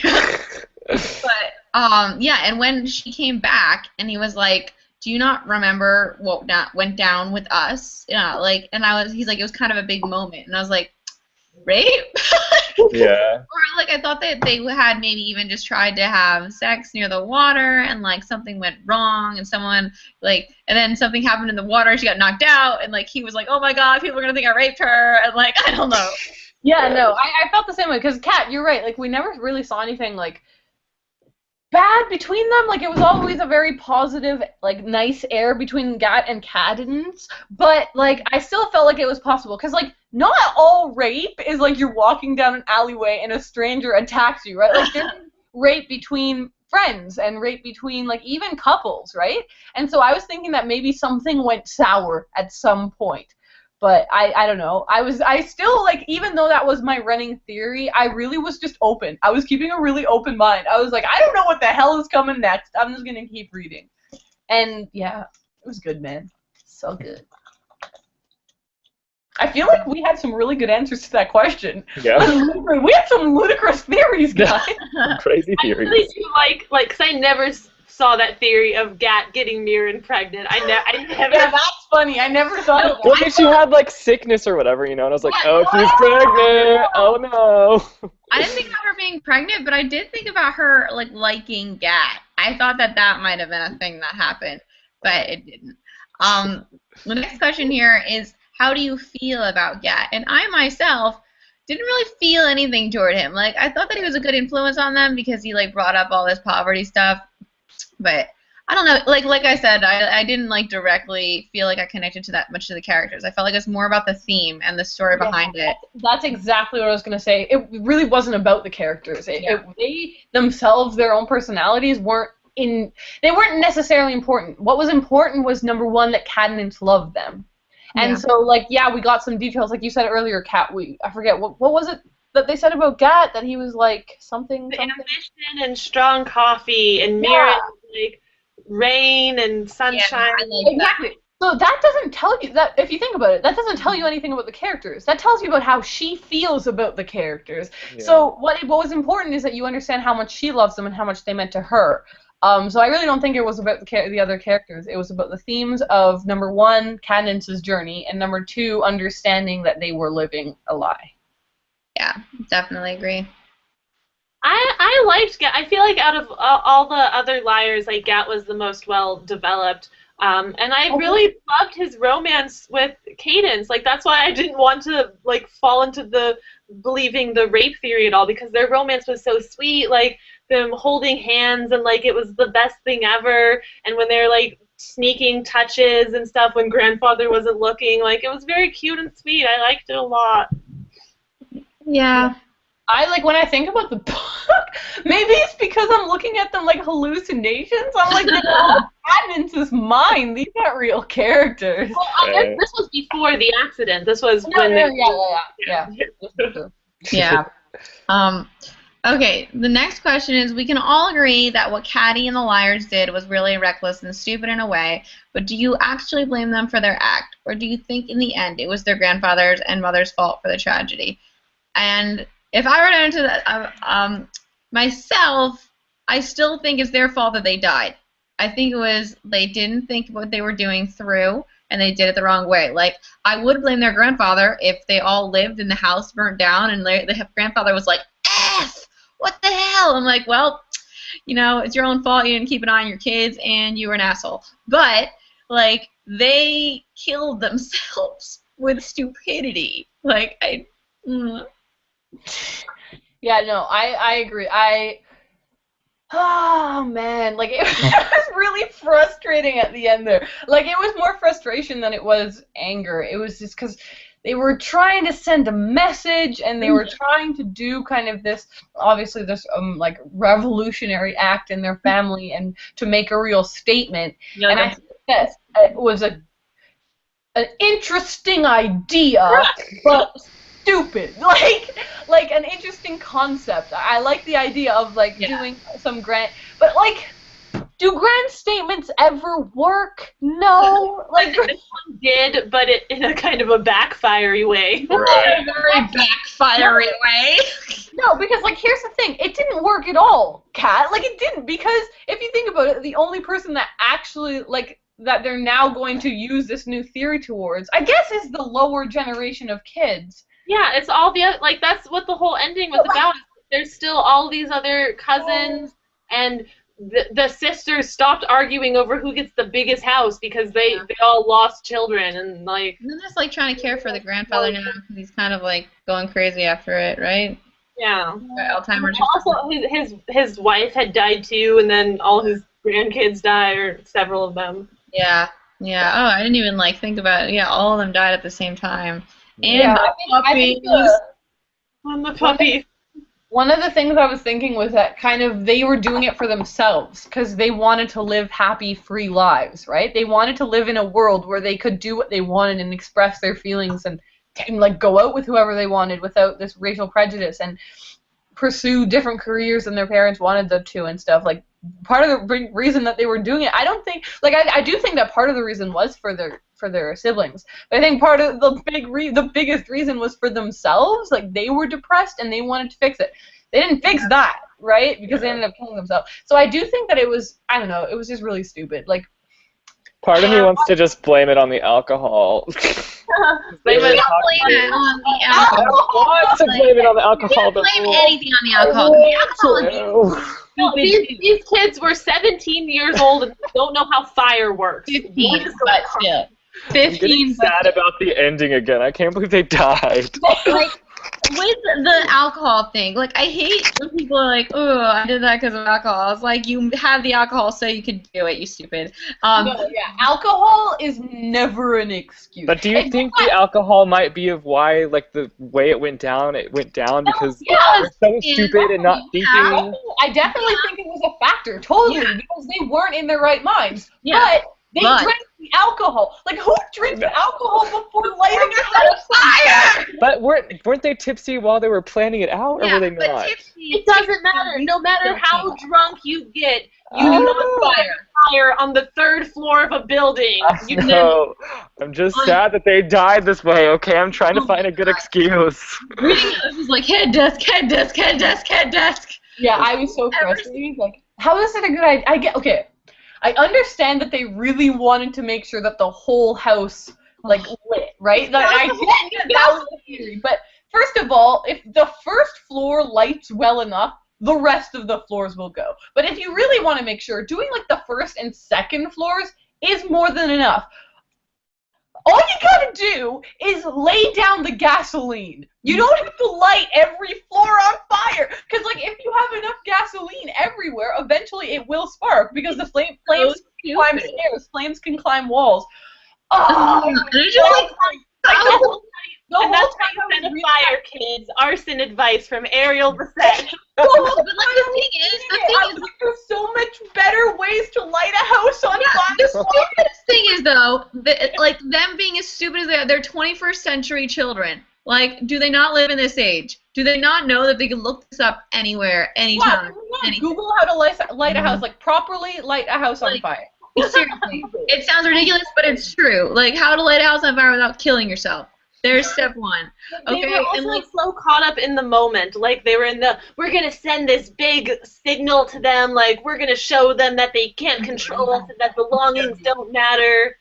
But, yeah, and when she came back, and he was like, do you not remember what went down with us? Like, and he's like, it was kind of a big moment. And I was like, rape? Yeah. Or like I thought that they had maybe even just tried to have sex near the water and like something went wrong and someone like and then something happened in the water, she got knocked out and like he was like, oh my god, people are gonna think I raped her and like I don't know. Yeah, no, I felt the same way because Kat, you're right. Like we never really saw anything like bad between them. Like it was always a very positive, like nice air between Gat and Cadence. But like I still felt like it was possible because like not all rape is like you're walking down an alleyway and a stranger attacks you, right? Like there's rape between friends and rape between like even couples, right? And so I was thinking that maybe something went sour at some point. But I don't know. I still, like, even though that was my running theory, I really was just open. I was keeping a really open mind. I was like, I don't know what the hell is coming next. I'm just going to keep reading. And, yeah, it was good, man. So good. I feel like we had some really good answers to that question. Yeah. We had some ludicrous theories, guys. Crazy theories. I really do like, because I never saw that theory of Gat getting Mirin pregnant. I never. Yeah, that's funny. I never thought of that. Well, maybe she had like sickness or whatever, you know, and I was like, oh, she's pregnant. Oh no. I didn't think about her being pregnant, but I did think about her like liking Gat. I thought that might have been a thing that happened, but it didn't. The next question here is, how do you feel about Gat? And I myself didn't really feel anything toward him. Like I thought that he was a good influence on them because he like brought up all this poverty stuff. But I don't know, like I said, I didn't like directly feel like I connected to that much to the characters. I felt like it's more about the theme and the story behind it. That's exactly what I was going to say. It really wasn't about the characters. They themselves, their own personalities they weren't necessarily important. What was important was number one, that Cadence loved them. And so like, yeah, we got some details, like you said earlier, Kat, I forget, what was it that they said about Gat, that he was like something? Ambition and strong coffee and Mirin, like rain and sunshine. Yeah, like exactly. So that doesn't tell you that, if you think about it, that doesn't tell you anything about the characters. That tells you about how she feels about the characters. Yeah. So what was important is that you understand how much she loves them and how much they meant to her. So I really don't think it was about the other characters. It was about the themes of, number one, Cadence's journey, and number two, understanding that they were living a lie. Yeah, definitely agree. I liked Gat. I feel like out of all the other liars, like Gat was the most well developed. And I really loved his romance with Cadence. Like that's why I didn't want to like fall into the believing the rape theory at all, because their romance was so sweet. Like them holding hands and like it was the best thing ever. And when they're like sneaking touches and stuff when grandfather wasn't looking, like it was very cute and sweet. I liked it a lot. Yeah. I like when I think about the book, maybe it's because I'm looking at them like hallucinations. I'm like, they're all Cadence's mind. These aren't real characters. Well, this was before the accident. This was when Yeah. Okay, the next question is, we can all agree that what Caddy and the liars did was really reckless and stupid in a way, but do you actually blame them for their act? Or do you think in the end it was their grandfather's and mother's fault for the tragedy? And if I were to answer that myself, I still think it's their fault that they died. I think it was they didn't think what they were doing through, and they did it the wrong way. Like, I would blame their grandfather if they all lived and the house burnt down, and the grandfather was like, F! What the hell? I'm like, well, you know, it's your own fault. You didn't keep an eye on your kids, and you were an asshole. But, like, they killed themselves with stupidity. Like, Yeah, no, I agree. Oh, man, like, it was really frustrating at the end there. Like, it was more frustration than it was anger. It was just because they were trying to send a message, and they were trying to do kind of this, obviously, this, like, revolutionary act in their family and to make a real statement. Yeah, and I think that it was an interesting idea, but stupid. Like an interesting concept. I like the idea of like doing some grand, but like, do grand statements ever work? No. Like this one did, but in a kind of a backfiery way. Right. A very backfiery way. No, because like here's the thing, it didn't work at all, Kat. Like it didn't, because if you think about it, the only person that actually like that they're now going to use this new theory towards, I guess, is the lower generation of kids. Yeah, it's all the other, like that's what the whole ending was about. There's still all these other cousins, and the sisters stopped arguing over who gets the biggest house because they all lost children, and like And they're just like trying to care for the grandfather now because he's kind of like going crazy after it, right? yeah. Alzheimer's. Also, his wife had died too, and then all his grandkids died, or several of them. Yeah. Yeah. Oh, I didn't even like think about it. Yeah, all of them died at the same time. And Yeah, the I think puppies. On the puppy. one of the things I was thinking was that kind of they were doing it for themselves because they wanted to live happy, free lives, right? They wanted to live in a world where they could do what they wanted and express their feelings and like go out with whoever they wanted without this racial prejudice and pursue different careers than their parents wanted them to and stuff. Like part of the reason that they were doing it, I don't think, like I do think that part of the reason was for their siblings, but I think part of the biggest reason was for themselves. Like they were depressed and they wanted to fix it. They didn't fix that, right? Because they ended up killing themselves. So I do think that it was, I don't know, it was just really stupid. Like part of me wants to just blame it on the alcohol. Blame it on the alcohol. I want to blame it on the alcohol. Don't blame anything on the alcohol. The alcohol is No, these kids were 17 years old and don't know how fire works. 15, but still. I'm getting 15, but sad about the ending again. I can't believe they died. like with the alcohol thing, like I hate when people are like, "Oh, I did that because of alcohol." It's like you have the alcohol so you could do it, you stupid. alcohol is never an excuse. But do you think the alcohol might be of why, like, the way it went down because they're so stupid and not thinking? I definitely think it was a factor, totally, because they weren't in their right minds. Yeah. But they drank the alcohol. Like, who drinks alcohol before lighting a house on fire? But weren't they tipsy while they were planning it out, or were they not? It doesn't matter. No matter how drunk you get, you do not fire on the 3rd floor of a building. No, I'm just sad that they died this way. Okay, I'm trying to find a good excuse. Reading it was like head desk, head desk, head desk, head desk. Yeah, I was so frustrated. Like, how is it a good idea? I understand that they really wanted to make sure that the whole house like lit, right? Like, I get that was the theory. But first of all, if the first floor lights well enough, the rest of the floors will go. But if you really want to make sure, doing like the 1st and 2nd floors is more than enough. All you gotta do is lay down the gasoline. You don't have to light every floor on fire. Because, like, if you have enough gasoline everywhere, eventually it will spark. Because the flames can climb stairs. Flames can climb walls. Oh! And that's why you set a fire, kids. Arson advice from Ariel Bissett. But like the thing is, there's so much better ways to light a house on fire. The stupidest thing is though, that, like them being as stupid as they're 21st century children. Like, do they not live in this age? Do they not know that they can look this up anywhere, anytime? Google how to light a house, like properly light a house on fire. Seriously, it sounds ridiculous, but it's true. Like how to light a house on fire without killing yourself. There's step 1. Okay, They were also like so caught up in the moment. Like they were in the, we're gonna send this big signal to them. Like we're gonna show them that they can't control us and that belongings don't matter.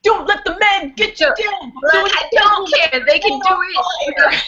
Don't let the men get you down. I don't care. They can do it.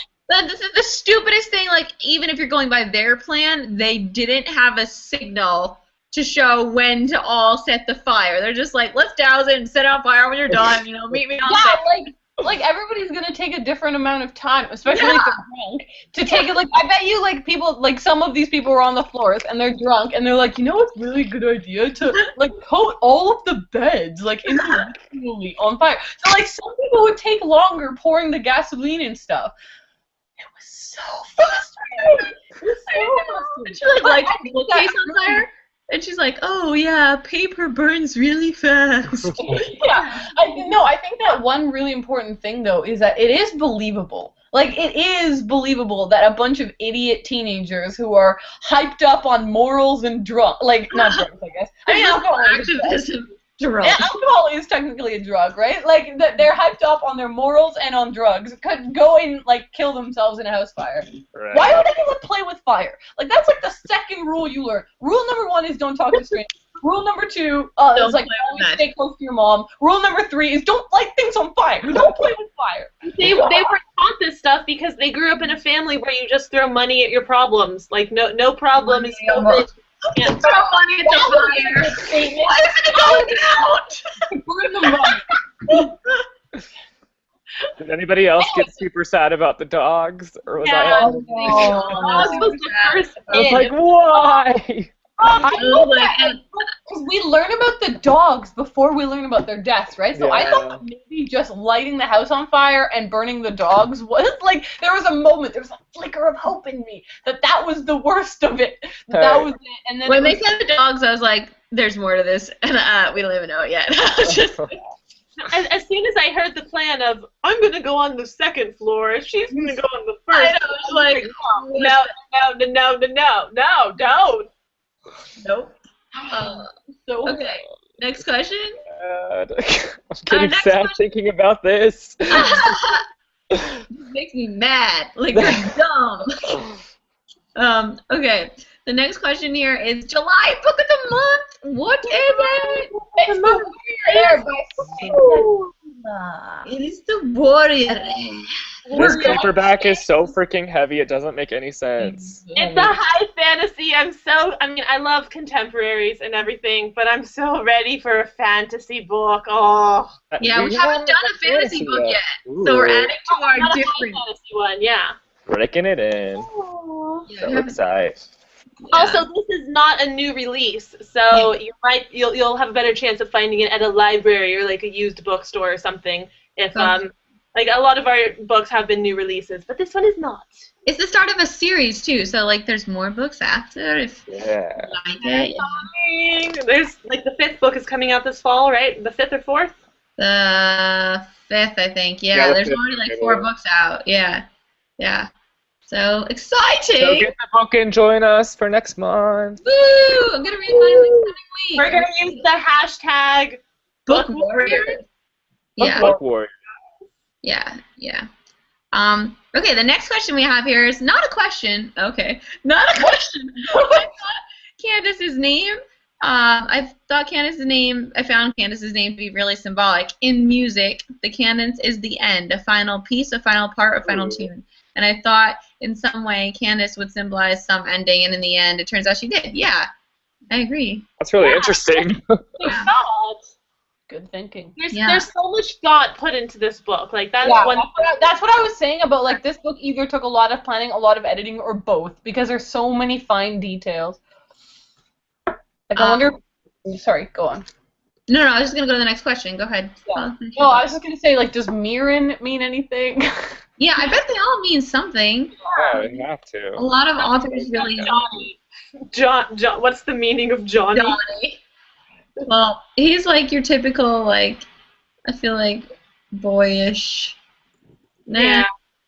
This is the stupidest thing. Like even if you're going by their plan, they didn't have a signal to show when to all set the fire. They're just like, let's douse it and set it on fire when you're done. You know, meet me on set. Like everybody's gonna take a different amount of time, especially if they're drunk, to take it. Like I bet you, like people, like some of these people were on the floors and they're drunk and they're like, you know, it's really a good idea to like coat all of the beds like individually on fire. So like some people would take longer pouring the gasoline and stuff. It was so frustrating. It was so frustrating. She like the bookcase on fire. And she's like, oh, yeah, paper burns really fast. Yeah. I think that one really important thing, though, is that it is believable. Like, it is believable that a bunch of idiot teenagers who are hyped up on morals and drunk, like, not drugs, I guess. I mean, alcohol is technically a drug, right? Like, they're hyped up on their morals and on drugs, could go and, like, kill themselves in a house fire. Right. Why would anyone play with fire? Like, that's, like, the second rule you learn. Rule number 1 is don't talk to strangers. Rule number 2 is, like, always stay close to your mom. Rule number 3 is don't light things on fire. Don't play with fire. They were want this stuff because they grew up in a family where you just throw money at your problems. Like, no problem is so big. You can't Throw money at the fire. Why isn't it going out? Burn the money. Did anybody else get super sad about the dogs, or was Yeah. I? That was the first I was like, why? Because we learn about the dogs before we learn about their deaths, right? So I Yeah. thought that maybe just lighting the house on fire and burning the dogs was like, there was a moment, there was a flicker of hope in me that was the worst of it. That was it. And then when they said the dogs, I was like, "There's more to this," and we don't even know it yet. I was just as soon as I heard the plan of, I'm going to go on the second floor, she's going to go on the first. I was like, no, don't. nope. so Okay, next question. I'm getting next sad one. thinking about this. This makes me mad. Like, you're dumb. Okay. The next question here is July book of the month. What is it? It's the Warrior by It is the Warrior. This paperback is so freaking heavy, it doesn't make any sense. It's a high fantasy. I love contemporaries and everything, but I'm so ready for a fantasy book. Oh. Yeah, we haven't done a fantasy book yet. So we're adding to our Not a high different. fantasy one, yeah. Breaking it in. Yeah, So we haven't- excited. Also, this is not a new release, so you'll have a better chance of finding it at a library or like a used bookstore or something. If like a lot of our books have been new releases, but this one is not. It's the start of a series too, so like there's more books after. If Yeah. you like it. There's like the 5th book is coming out this fall, right? The 5th or 4th? The 5th, I think. Yeah, Yeah, the there's 5th, already like maybe. 4 books out. Yeah, yeah. So So exciting! get the book and join us for next month. Woo! I'm gonna read mine next coming week. We're gonna use the hashtag Book Warrior. Yeah. Book Warrior. Yeah, yeah. Okay, the next question we have here is not a question. Okay, not a question. I thought Candace's name. I found Candace's name to be really symbolic. In music, the cadence is the end, a final piece, a final part, a final tune. And I thought in some way Candace would symbolize some ending, and in the end, it turns out she did. Yeah, I agree. That's really interesting. Good thinking. There's so much thought put into this book. Like that's That's what I was saying about like this book either took a lot of planning, a lot of editing, or both, because there's so many fine details. Like I wonder. Sorry, go on. No, I was just gonna go to the next question. Go ahead. Yeah. No, I was just gonna say, like, does Mirin mean anything? Yeah, I bet they all mean something. Yeah, we have to. A lot of authors really. John. What's the meaning of Johnny? Johnny. Well, he's like your typical, like, I feel like boyish. Nah.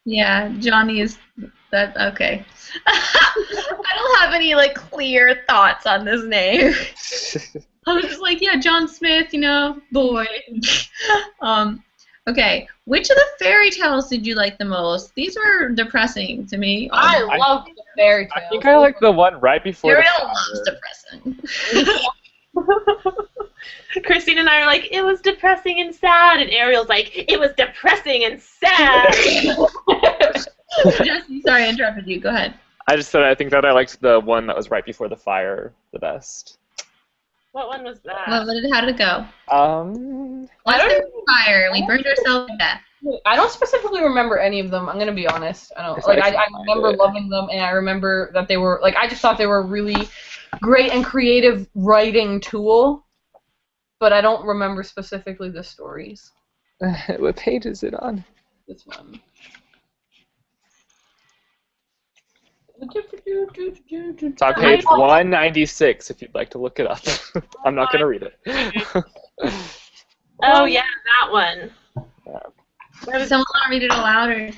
Yeah, Johnny is that. Okay. I don't have any like clear thoughts on this name. I was just like, yeah, John Smith, boy. Okay, which of the fairy tales did you like the most? These were depressing to me. I love the fairy tales. I think I like the one right before Ariel the loves depressing. Christine and I are like, it was depressing and sad, and Ariel's like, it was depressing and sad. Jesse, sorry, I interrupted you. Go ahead. I just said I think that I liked the one that was right before the fire the best. What one was that? How did it go? I don't Fire. We burned ourselves to death. I don't specifically remember any of them. I'm gonna be honest. I don't like. I remember loving them, and I remember that they were like. I just thought they were a really great and creative writing tool, but I don't remember specifically the stories. What page is it on? This one. It's on page 196 if you'd like to look it up. I'm not going to read it. Oh, yeah, that one. Someone want to read it aloud? Or?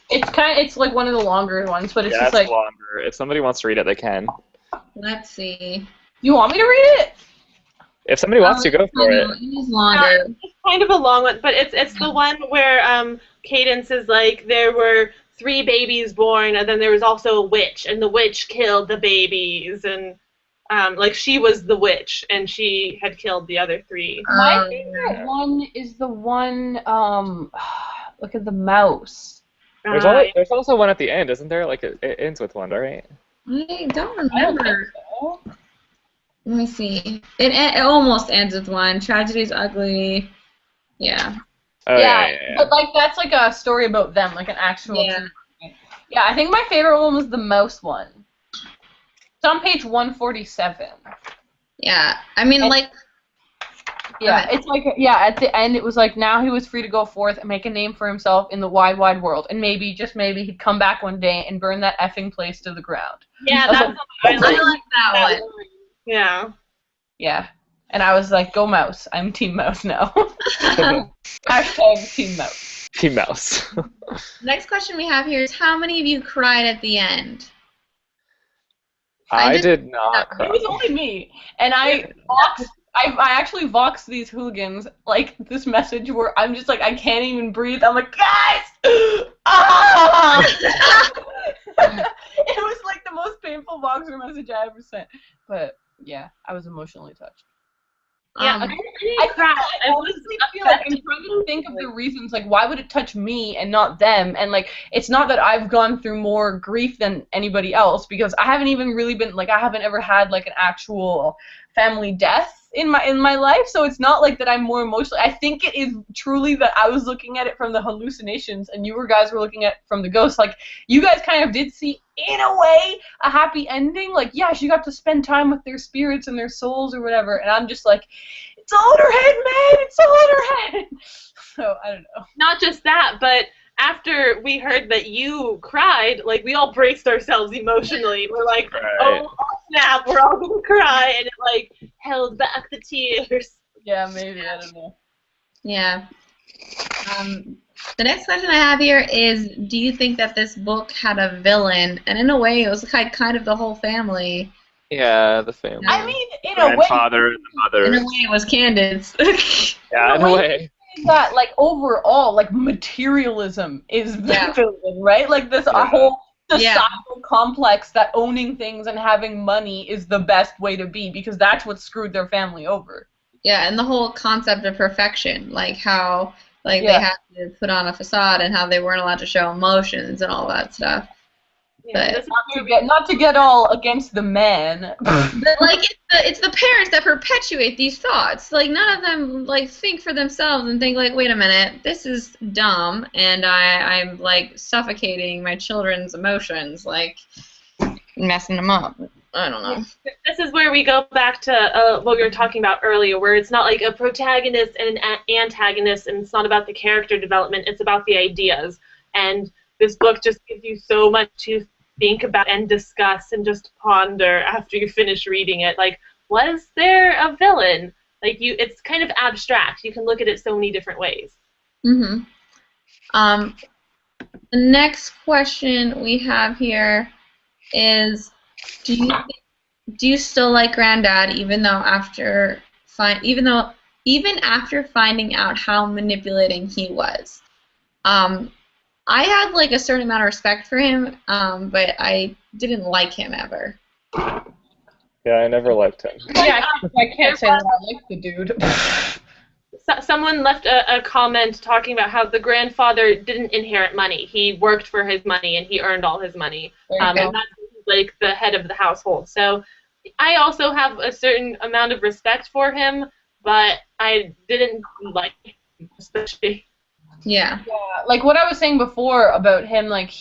It's like one of the longer ones, but it's Yeah, just it's like. longer. If somebody wants to read it, they can. Let's see. You want me to read it? If somebody wants to, go for it. It is longer. It's kind of a long one, but it's the one where Cadence is like, there were 3 babies born, and then there was also a witch, and the witch killed the babies, and like she was the witch, and she had killed the other 3. My favorite one is the one. Look at the mouse. There's also one at the end, isn't there? Like it ends with one, right? I don't I don't think remember. so. Let me see. It almost ends with one. Tragedy's ugly. Yeah. Oh, Yeah, yeah. but like that's like a story about them, like an actual. Yeah. True. Yeah, I think my favorite one was the mouse one. It's on page 147. Yeah. I mean, And- like. Yeah, it's like at the end it was like now he was free to go forth and make a name for himself in the wide, wide world, and maybe just maybe he'd come back one day and burn that effing place to the ground. Yeah, That's that's what- what I I like. like that one. Yeah. Yeah, and I was like, go mouse. I'm Team Mouse now. Hashtag Team Mouse. Team Mouse. Next question we have here is how many of you cried at the end? I just- did not It cry. was only me, and I actually voxed these hooligans like this message where I'm just like I can't even breathe. I'm like, guys, ah! It was like the most painful Voxer message I ever sent. But yeah, I was emotionally touched. Yeah, Um, I cried. I was honestly feel like I'm trying to think of the reasons, like why would it touch me and not them? And like it's not that I've gone through more grief than anybody else because I haven't even really been like I haven't ever had like an actual family death in my life, so it's not like that I'm more emotional. I think it is truly that I was looking at it from the hallucinations and you guys were looking at it from the ghosts. Like you guys kind of did see in a way a happy ending. Like yeah, she got to spend time with their spirits and their souls or whatever, and I'm just like it's all in her head, man. It's all in her head. So I don't know. Not just that, but after we heard that you cried, like we all braced ourselves emotionally. We're like, Right. oh snap, we're all gonna cry, and it like held back the tears. Yeah, maybe I don't know. yeah. The next question I have here is, do you think that this book had a villain? And in a way, it was kind of the whole family. Yeah, the family. I mean, in a way, Grandfather, the mother. In a way, it was Candace. Yeah, in a way. that like overall, like materialism is the Yeah. villain, right? Like this Yeah. whole Yeah. societal complex that owning things and having money is the best way to be because that's what screwed their family over. Yeah, and the whole concept of perfection, like how they Yeah. had to put on a facade and how they weren't allowed to show emotions and all that stuff. Yeah, But- this is Not to get all against the man. But like it's the parents that perpetuate these thoughts. Like none of them like think for themselves and think like, wait a minute, this is dumb, and I'm like suffocating my children's emotions, like messing them up. I don't know. This is where we go back to what we were talking about earlier, where it's not like a protagonist and an antagonist, and it's not about the character development, it's about the ideas. And this book just gives you so much to think about and discuss and just ponder after you finish reading it. Like, was there a villain? Like, it's kind of abstract. You can look at it so many different ways. Mm-hmm. The next question we have here is, do you still like Granddad even after finding out how manipulating he was? I had like a certain amount of respect for him, but I didn't like him ever. Yeah, I never liked him. Yeah, I can't say that I like the dude. Someone left a comment talking about how the grandfather didn't inherit money. He worked for his money and he earned all his money. There you And go. that's like the head of the household. So I also have a certain amount of respect for him, but I didn't like him, especially. Yeah. Yeah, like what I was saying before about him, like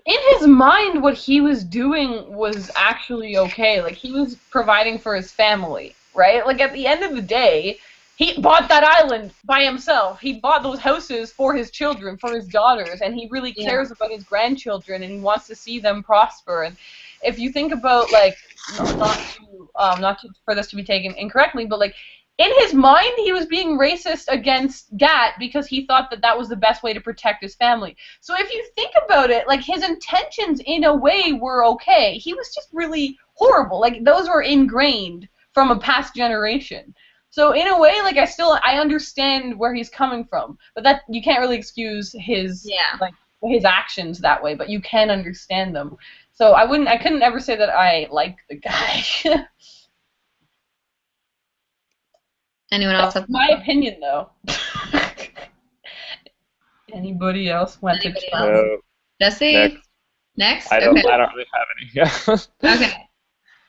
in his mind, what he was doing was actually okay. Like he was providing for his family, right? Like at the end of the day, he bought that island by himself. He bought those houses for his children, for his daughters, and he really cares about his grandchildren, and he wants to see them prosper. And if you think about like, not to for this to be taken incorrectly, but like in his mind, he was being racist against Gat because he thought that that was the best way to protect his family. So if you think about it, like his intentions in a way were okay. He was just really horrible. Like those were ingrained from a past generation. So in a way, like I understand where he's coming from, but that you can't really excuse his his actions that way, but you can understand them. So I couldn't ever say that I liked the guy. Anyone else have My opinion, though. Anybody else want to Anybody try? else? No. Jesse? Next? I don't Okay. really have any. Okay.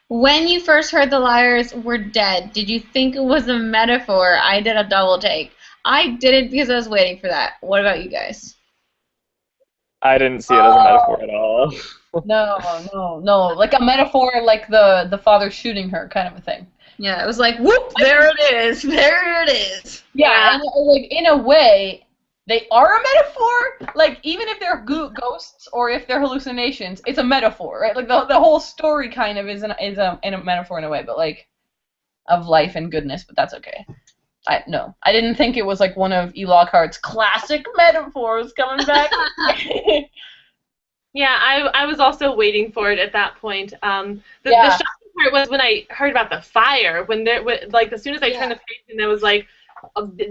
When you first heard the liars were dead, did you think it was a metaphor? I did a double take. I didn't because I was waiting for that. What about you guys? I didn't see it as a metaphor at all. No. Like a metaphor, like the father shooting her kind of a thing. Yeah, it was like, whoop, there it is. There it is. Yeah, and like in a way, they are a metaphor. Like even if they're ghosts or if they're hallucinations, it's a metaphor, right? Like the whole story kind of is a metaphor in a way, but like of life and goodness. But that's okay. I didn't think it was like one of E. Lockhart's classic metaphors coming back. Yeah, I was also waiting for it at that point. The shocking part was when I heard about the fire. Like as soon as I turned the page and there was like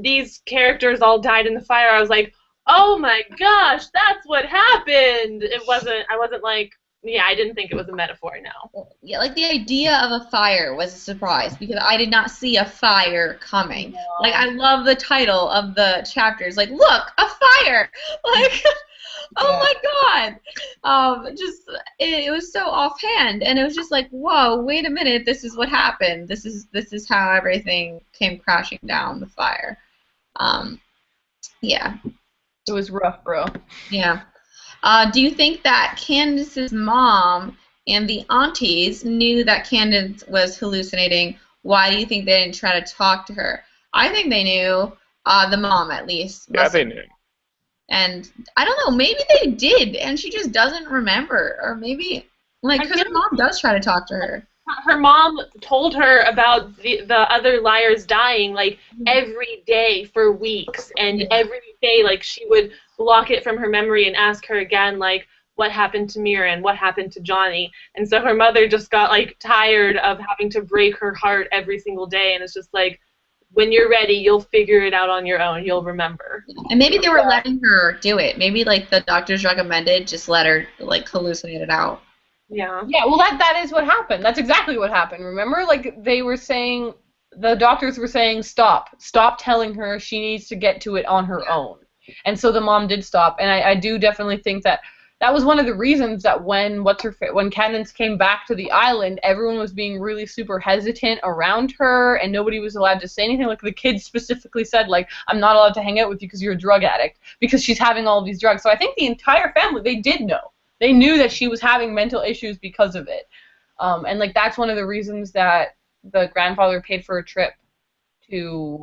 these characters all died in the fire, I was like, oh my gosh, that's what happened. I wasn't like, yeah, I didn't think it was a metaphor. No. Yeah, like the idea of a fire was a surprise because I did not see a fire coming. No. Like I love the title of the chapters. Like, look, a fire! Like. Oh my God! It was so offhand, and it was just like, whoa, wait a minute, this is what happened. This is how everything came crashing down the fire. Yeah. It was rough, bro. Yeah. Do you think that Candace's mom and the aunties knew that Candace was hallucinating? Why do you think they didn't try to talk to her? I think they knew. The mom, at least. Yeah, they knew. And I don't know, maybe they did, and she just doesn't remember, or maybe because her mom does try to talk to her. Her mom told her about the other liars dying like every day for weeks, and every day like she would block it from her memory and ask her again like what happened to Mirin, what happened to Johnny, and so her mother just got like tired of having to break her heart every single day, and it's just like, when you're ready, you'll figure it out on your own. You'll remember. And maybe they were letting her do it. Maybe like the doctors recommended, just let her like hallucinate it out. Yeah. Yeah, well that is what happened. That's exactly what happened. Remember, like they were saying, the doctors were saying, stop telling her she needs to get to it on her own. And so the mom did stop. And I do definitely think that was one of the reasons that when Candace came back to the island, everyone was being really super hesitant around her, and nobody was allowed to say anything. Like the kids specifically said, like, I'm not allowed to hang out with you because you're a drug addict, because she's having all of these drugs. So I think the entire family, they did know. They knew that she was having mental issues because of it. And like that's one of the reasons that the grandfather paid for a trip to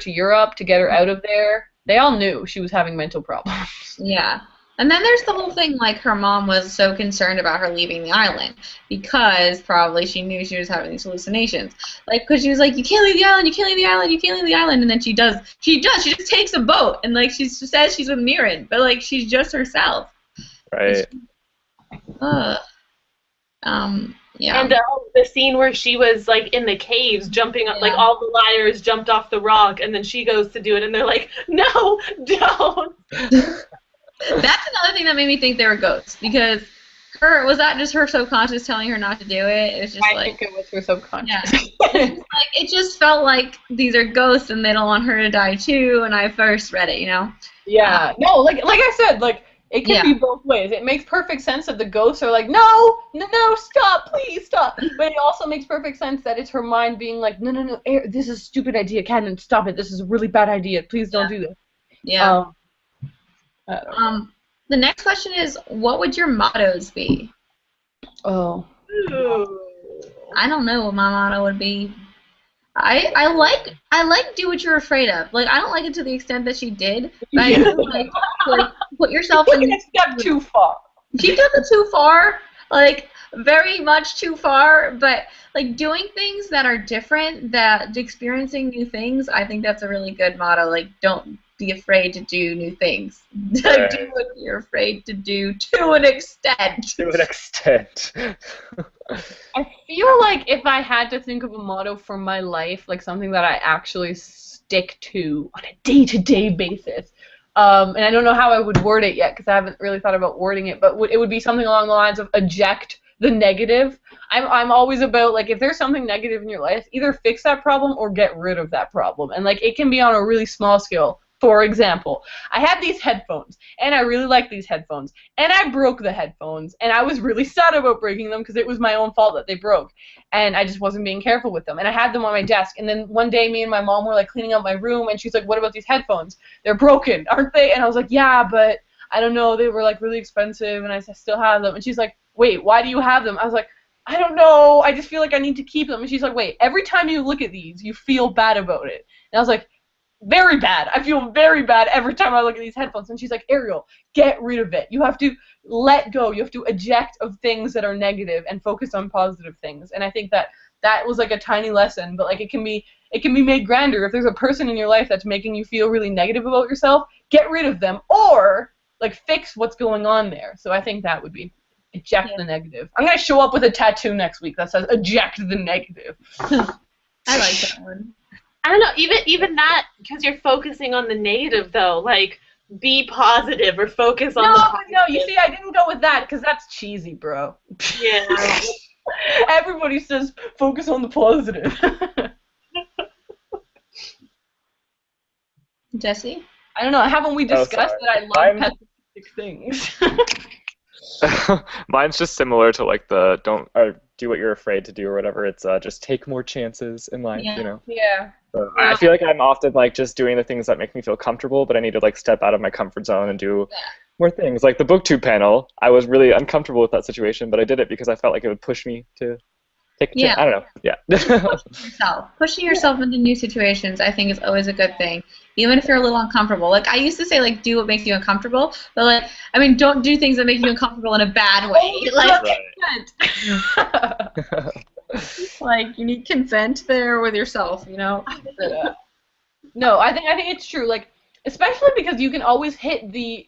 to Europe, to get her out of there. They all knew she was having mental problems. Yeah. And then there's the whole thing, like, her mom was so concerned about her leaving the island because probably she knew she was having these hallucinations. Like, because she was like, you can't leave the island, you can't leave the island, you can't leave the island. And then she just takes a boat. And, like, she says she's with Mirin, but, like, she's just herself. Right. Yeah. And the scene where she was, like, in the caves jumping up, like, all the liars jumped off the rock, and then she goes to do it, and they're like, no, don't. That's another thing that made me think they were ghosts, because was that just her subconscious telling her not to do it? It's just I think it was her subconscious. Yeah. It just felt like these are ghosts and they don't want her to die too, and I first read it, Yeah. No, like I said, like it can be both ways. It makes perfect sense that the ghosts are like, no, stop, please stop. But it also makes perfect sense that it's her mind being like, no, this is a stupid idea, Cannon, stop it. This is a really bad idea. Please don't do this. Yeah. The next question is, what would your mottos be? Oh. Ooh. I don't know what my motto would be. I like do what you're afraid of. Like, I don't like it to the extent that she did, but I do like put yourself in a step too far. She took it too far, like very much too far, but like doing things that are different, that experiencing new things, I think that's a really good motto. Like, don't be afraid to do new things. Right. Do what you're afraid to do to an extent. To an extent. I feel like if I had to think of a motto for my life, like something that I actually stick to on a day-to-day basis, and I don't know how I would word it yet because I haven't really thought about wording it, but it would be something along the lines of eject the negative. I'm always about, like, if there's something negative in your life, either fix that problem or get rid of that problem. And, like, it can be on a really small scale. For example, I had these headphones, and I really liked these headphones, and I broke the headphones, and I was really sad about breaking them because it was my own fault that they broke, and I just wasn't being careful with them, and I had them on my desk, and then one day me and my mom were like cleaning out my room, and she's like, what about these headphones? They're broken, aren't they? And I was like, yeah, but I don't know, they were like really expensive, and I still have them, and she's like, wait, why do you have them? I was like, I don't know, I just feel like I need to keep them, and she's like, wait, every time you look at these, you feel bad about it, and I was like, very bad. I feel very bad every time I look at these headphones. And she's like, Ariel, get rid of it. You have to let go. You have to eject of things that are negative and focus on positive things. And I think that was like a tiny lesson, but like it can be made grander. If there's a person in your life that's making you feel really negative about yourself, get rid of them or like fix what's going on there. So I think that would be eject the negative. I'm going to show up with a tattoo next week that says eject the negative. I like that one. I don't know, even that, because you're focusing on the negative, though, like, be positive or focus on the positive. No, you see, I didn't go with that, because that's cheesy, bro. Yeah. Everybody says focus on the positive. Jesse? I don't know, haven't we discussed that I love pessimistic things? Mine's just similar to like the do what you're afraid to do or whatever. It's just take more chances in life, you know? Yeah. So I feel like I'm often like just doing the things that make me feel comfortable, but I need to like step out of my comfort zone and do more things. Like the booktube panel, I was really uncomfortable with that situation, but I did it because I felt like it would push me to take a chance. I don't know. Yeah. Pushing yourself into new situations, I think, is always a good thing, even if you're a little uncomfortable. Like I used to say, like do what makes you uncomfortable, but like I mean, don't do things that make you uncomfortable in a bad way. Like you need consent there with yourself, you know. No, I think it's true. Like especially because you can always hit the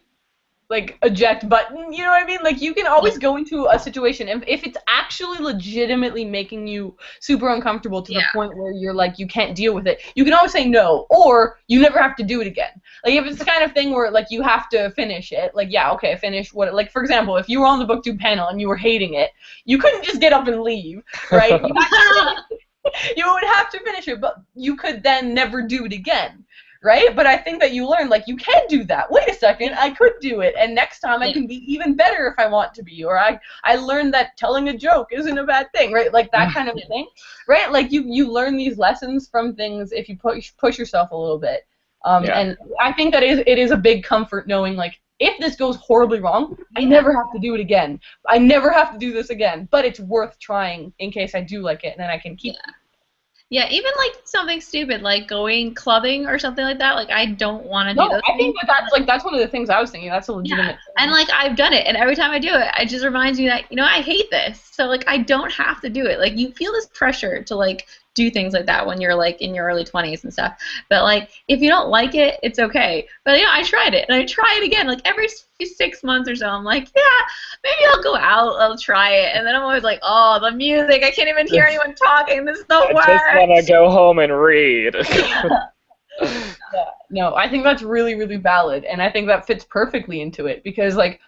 like eject button, you know what I mean? Like you can always go into a situation if it's actually legitimately making you super uncomfortable to the point where you're like you can't deal with it. You can always say no, or you never have to do it again. Like if it's the kind of thing where like you have to finish it, like finish what. Like for example, if you were on the booktube panel and you were hating it, you couldn't just get up and leave, right? You would have to finish it, but you could then never do it again. Right? But I think that you learn, like, you can do that. Wait a second, I could do it, and next time I can be even better if I want to be. Or I learned that telling a joke isn't a bad thing, right? Like, that kind of thing, right? Like, you learn these lessons from things if you push yourself a little bit. And I think that it is a big comfort knowing, like, if this goes horribly wrong, I never have to do it again. I never have to do this again. But it's worth trying in case I do like it, and then I can keep it. Yeah, even like something stupid like going clubbing or something like that. Like I don't want to do those. I think that's one of the things I was thinking. That's a legitimate thing. And like I've done it, and every time I do it, it just reminds me that I hate this. So like I don't have to do it. Like you feel this pressure to like do things like that when you're like in your early 20s and stuff. But like if you don't like it, it's okay. But I tried it, and I try it again. Like every 6 months or so, I'm like, maybe I'll go out, I'll try it, and then I'm always like, oh, the music, I can't even hear anyone talking. This is the worst. I just want to go home and read. No, I think that's really, really valid, and I think that fits perfectly into it because like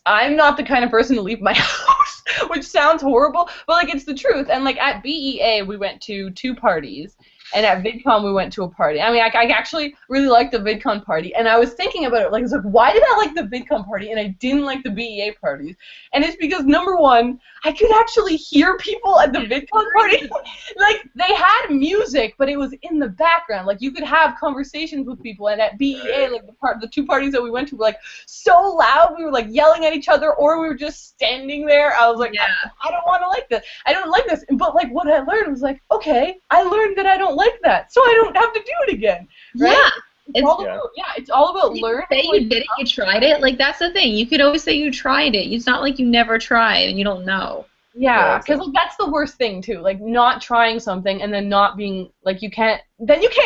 I'm not the kind of person to leave my house, which sounds horrible, but like it's the truth. And like at BEA, we went to 2 parties, and at VidCon we went to a party. I mean, I actually really liked the VidCon party, and I was thinking about it. Like, I was like, why did I like the VidCon party and I didn't like the BEA parties? And it's because number one, I could actually hear people at the VidCon party. Like, they had music, but it was in the background. Like, you could have conversations with people. And at BEA, like the 2 parties that we went to were like so loud. We were like yelling at each other, or we were just standing there. I was like, I don't want to like this. I don't like this. But like, what I learned was like, okay, I learned that I don't like that, so I don't have to do it again. Right? Yeah. It's all about learning. Say you did it, you tried it. Like that's the thing. You could always say you tried it. It's not like you never tried and you don't know. Yeah, because like, that's the worst thing too. Like not trying something and then not being like you can't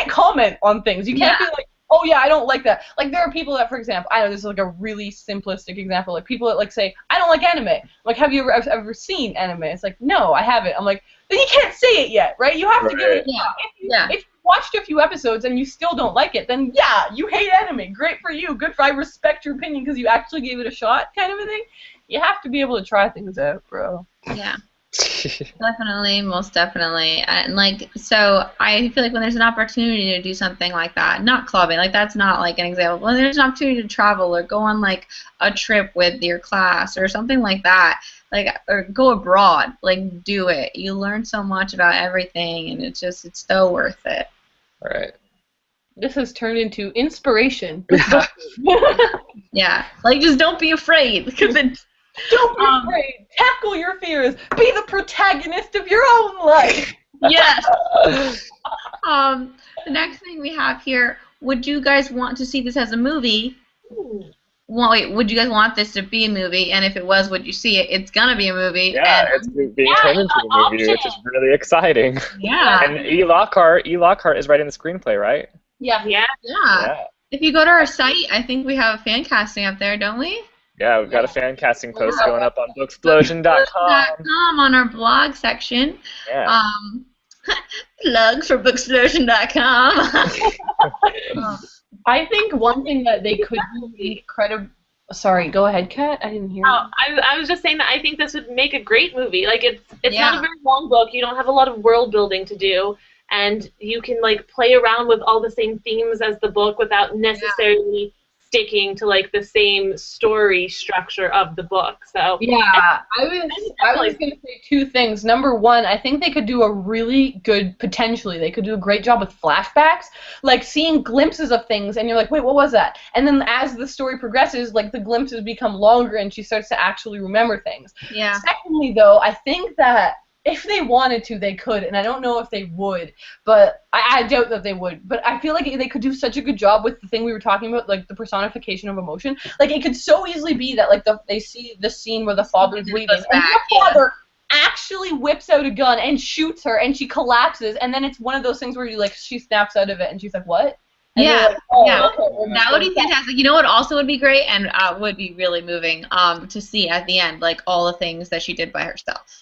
comment on things. You can't be like, oh yeah, I don't like that. Like there are people that, for example, I know this is like a really simplistic example. Like people that like say, I don't like anime. Like, have you ever seen anime? It's like, no, I haven't. I'm like, then you can't say it yet, right? You have to give it a shot. If you watched a few episodes and you still don't like it, then yeah, you hate anime. Great for you. Good for I respect your opinion because you actually gave it a shot, kind of a thing. You have to be able to try things out, bro. Yeah. Definitely, most definitely. And like, so I feel like when there's an opportunity to do something like that, not clubbing, like that's not like an example. When there's an opportunity to travel or go on like a trip with your class or something like that, like, or go abroad, like do it. You learn so much about everything, and it's so worth it. Right. This has turned into inspiration. Yeah, like just don't be afraid, because it's Don't be afraid. Tackle your fears. Be the protagonist of your own life. yes. The next thing we have here, would you guys want to see this as a movie? Well, wait, would you guys want this to be a movie? And if it was, would you see it? It's gonna be a movie. Yeah, it's being turned into a movie, which is really exciting. Yeah. And E. Lockhart is writing the screenplay, right? Yeah. Yeah. If you go to our site, I think we have a fan casting up there, don't we? Yeah, we've got a fan casting post going up on booksplosion.com. On our blog section. Yeah. Plugs for booksplosion.com. I think one thing that they could do incredible. Sorry, go ahead, Kat. I didn't hear. Oh, I was just saying that I think this would make a great movie. Like it's not a very long book. You don't have a lot of world building to do, and you can like play around with all the same themes as the book without necessarily sticking to like the same story structure of the book. So yeah, I was going to say two things. Number one, I think they could do a really good, potentially, they could do a great job with flashbacks, like seeing glimpses of things, and you're like, wait, what was that? And then as the story progresses, like the glimpses become longer, and she starts to actually remember things. Yeah. Secondly, though, I think that if they wanted to, they could, and I don't know if they would, but I doubt that they would. But I feel like they could do such a good job with the thing we were talking about, like the personification of emotion. Like it could so easily be that like they see the scene where the father's leaving, and the father actually whips out a gun and shoots her, and she collapses, and then it's one of those things where you like she snaps out of it, and she's like, "What?" And like, okay, that would be fantastic. You know what also would be great and would be really moving to see at the end, like all the things that she did by herself.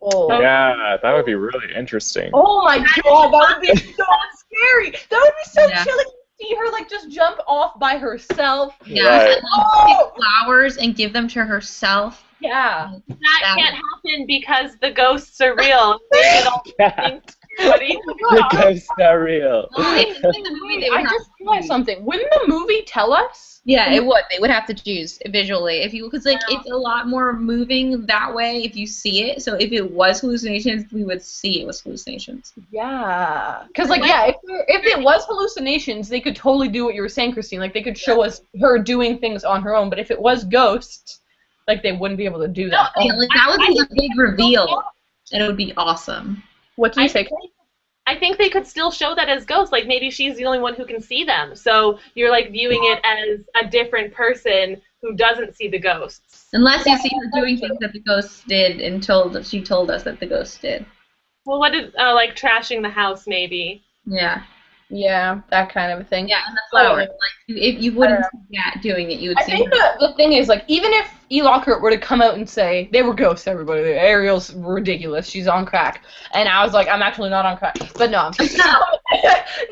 Oh. Yeah, that would be really interesting. Oh my god, that would be so scary. That would be so chilling to see her like just jump off by herself. Yeah, right. And pick flowers and give them to herself. Yeah. That can't happen because the ghosts are real. The ghosts are real. I just realized something. Wouldn't the movie tell us? Yeah, it would. They would have to choose visually, because like it's a lot more moving that way if you see it. So if it was hallucinations, we would see it was hallucinations. Yeah, because if it was hallucinations, they could totally do what you were saying, Christine. Like they could show us her doing things on her own. But if it was ghosts, like they wouldn't be able to do that. No, that would be a big reveal, and it would be awesome. What do you say? I think they could still show that as ghosts. Like maybe she's the only one who can see them. So you're like viewing it as a different person who doesn't see the ghosts. Unless you see her doing things that the ghosts did and she told us that the ghosts did. Well, what did like trashing the house maybe? Yeah. Yeah, that kind of a thing. Yeah, and the flowers. Like, if you wouldn't see that doing it, you would see. I think the thing is, like, even if E. Lockhart were to come out and say, they were ghosts, everybody, Ariel's ridiculous, she's on crack, and I was like, I'm actually not on crack, but no, I'm kidding. No,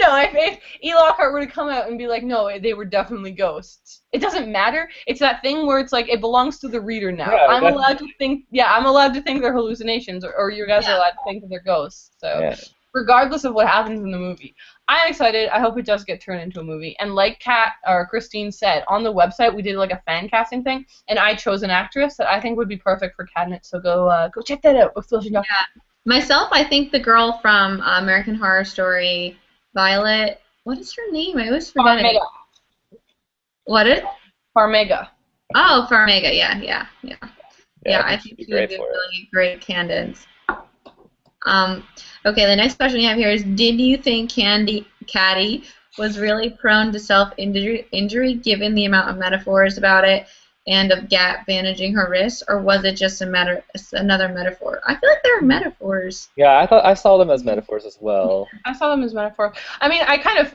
if E. Lockhart were to come out and be like, no, they were definitely ghosts, it doesn't matter. It's that thing where it's like, it belongs to the reader now. Yeah, I'm allowed to think they're hallucinations, or you guys are allowed to think that they're ghosts, so regardless of what happens in the movie. I'm excited. I hope it does get turned into a movie. And like Kat or Christine said, on the website we did like a fan casting thing, and I chose an actress that I think would be perfect for Cadnet. So go check that out. Yeah. Myself, I think the girl from American Horror Story, Violet. What is her name? I always forget it. What it? Farmiga. Oh, Farmiga. Yeah. I think she would be a really great candidate. Okay, the next question we have here is, did you think Caddy was really prone to self-injury given the amount of metaphors about it and of Gat bandaging her wrist, or was it just another metaphor? I feel like they're metaphors. Yeah, I saw them as metaphors as well. I saw them as metaphors. I mean, I kind of,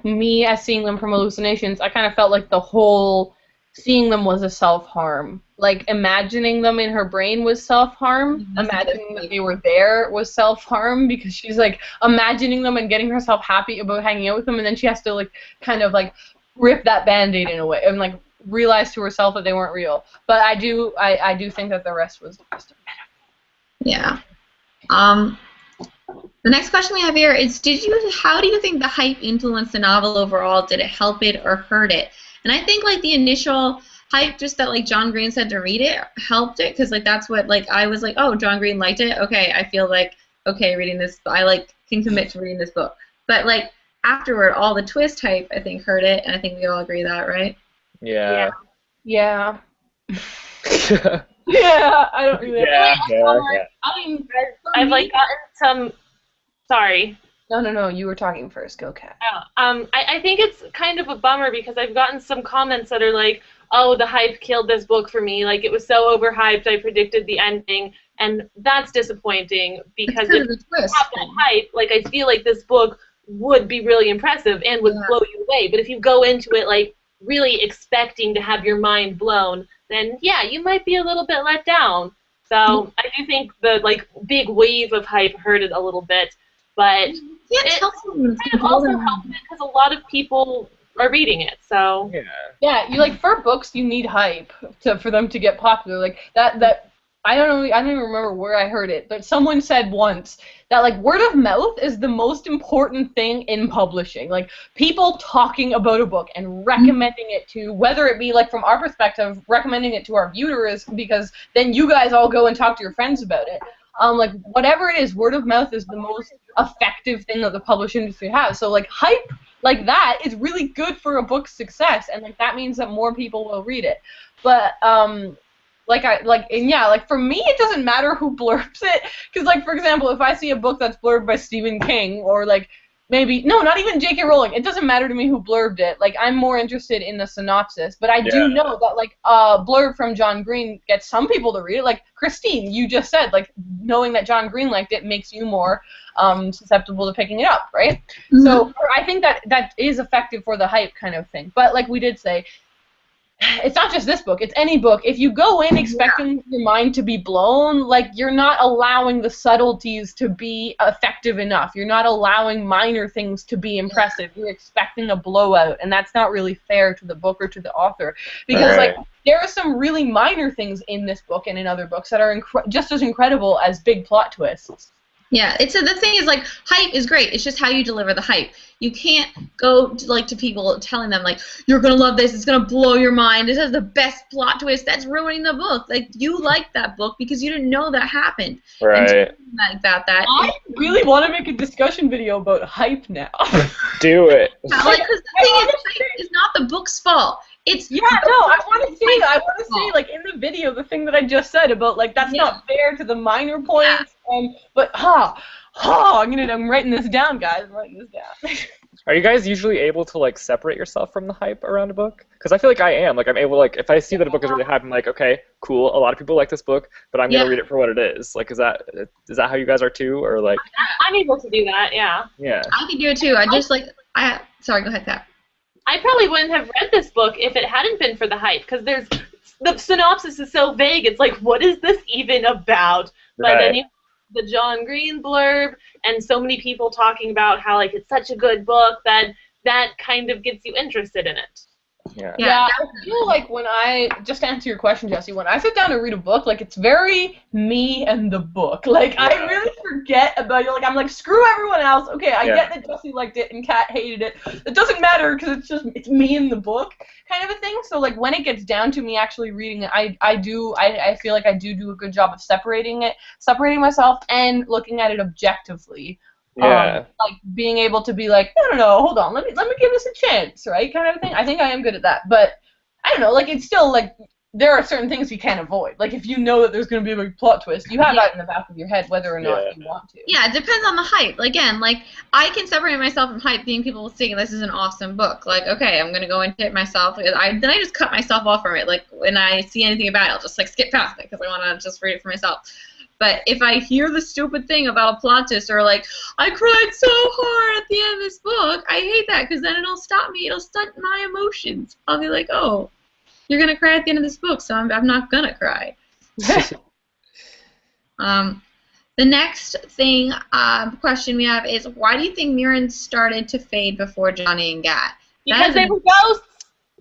me as seeing them from hallucinations, I kind of felt like the whole seeing them was a self-harm. Like, imagining them in her brain was self-harm. Imagining that they were there was self-harm, because she's, like, imagining them and getting herself happy about hanging out with them, and then she has to, like, kind of, like, rip that Band-Aid in a way, and, like, realize to herself that they weren't real. But I do think that the rest was just a metaphor. Yeah. The next question we have here is, how do you think the hype influenced the novel overall? Did it help it or hurt it? And I think like the initial hype, just that like John Green said to read it, helped it, because like that's what like I was like, oh, John Green liked it. Okay, I feel like okay reading this. I like can commit to reading this book. But like afterward, all the twist hype I think hurt it, and I think we all agree that, right? Yeah. Yeah. Yeah, I don't really. Yeah. I mean, I've like gotten some. Sorry. No. You were talking first. Go, Kat. I think it's kind of a bummer because I've gotten some comments that are like, oh, the hype killed this book for me. Like, it was so overhyped, I predicted the ending. And that's disappointing because if you have that hype, like, I feel like this book would be really impressive and would blow you away. But if you go into it, like, really expecting to have your mind blown, then, yeah, you might be a little bit let down. So I do think the, like, big wave of hype hurt it a little bit. But it kind of also helps it because a lot of people are reading it, so yeah, you like for books you need hype for them to get popular. Like that I don't know, I don't even remember where I heard it, but someone said once that like word of mouth is the most important thing in publishing. Like people talking about a book and recommending it to, whether it be like from our perspective, recommending it to our viewers because then you guys all go and talk to your friends about it. Like whatever it is, word of mouth is the most effective thing that the publishing industry has. So like hype like that is really good for a book's success, and like that means that more people will read it. But for me it doesn't matter who blurbs it, because like for example, if I see a book that's blurbed by Stephen King or like not even J.K. Rowling, it doesn't matter to me who blurbed it. Like I'm more interested in the synopsis, but I do know that like a blurb from John Green gets some people to read it. Like Christine, you just said, like knowing that John Green liked it makes you more susceptible to picking it up, right? Mm-hmm. So I think that is effective for the hype kind of thing. But like we did say, it's not just this book, it's any book. If you go in expecting your mind to be blown, like you're not allowing the subtleties to be effective enough. You're not allowing minor things to be impressive. You're expecting a blowout, and that's not really fair to the book or to the author. Because like there are some really minor things in this book and in other books that are just as incredible as big plot twists. Yeah, the thing is, like, hype is great. It's just how you deliver the hype. You can't go to people telling them, like, you're going to love this, it's going to blow your mind, this has the best plot twist. That's ruining the book. Like, you liked that book because you didn't know that happened. Right. About that. I really want to make a discussion video about hype now. Do it. Because the thing is, hype is not the book's fault. It's I want to see like in the video the thing that I just said about like that's not fair to the minor points. But I'm writing this down, guys. I'm writing this down. Are you guys usually able to like separate yourself from the hype around a book? Because I feel like I am. Like I'm able to, like, if I see that a book is really hype, I'm like, okay, cool. A lot of people like this book, but I'm gonna read it for what it is. Like, is that how you guys are too, or like? I'm able to do that. Yeah. Yeah. I can do it too. Sorry, go ahead, Kat. I probably wouldn't have read this book if it hadn't been for the hype, because the synopsis is so vague. It's like, what is this even about? But then you have the John Green blurb and so many people talking about how like it's such a good book that kind of gets you interested in it. Yeah, I feel like just to answer your question, Jesse, when I sit down to read a book, like it's very me and the book. Like I really forget about you. Like I'm like, screw everyone else. Okay, I get that Jesse liked it and Kat hated it. It doesn't matter because it's me and the book kind of a thing. So like when it gets down to me actually reading it, I feel like I do a good job of separating myself and looking at it objectively. Yeah. Like being able to be like, no, hold on, let me give this a chance, right? Kind of thing. I think I am good at that, but I don't know. Like it's still like there are certain things you can't avoid. Like if you know that there's going to be a big plot twist, you have that in the back of your head, whether or not you want to. Yeah, it depends on the hype. Again, like I can separate myself from hype, being people saying this is an awesome book. Like okay, I'm going to go into it myself. Then I just cut myself off from it. Like when I see anything about it, I'll just like skip past it because I want to just read it for myself. But if I hear the stupid thing about a plot twist or like, I cried so hard at the end of this book, I hate that because then it'll stop me. It'll stunt my emotions. I'll be like, oh, you're going to cry at the end of this book, so I'm not going to cry. The next question we have is, why do you think Mirin started to fade before Johnny and Gat? Because they were ghosts.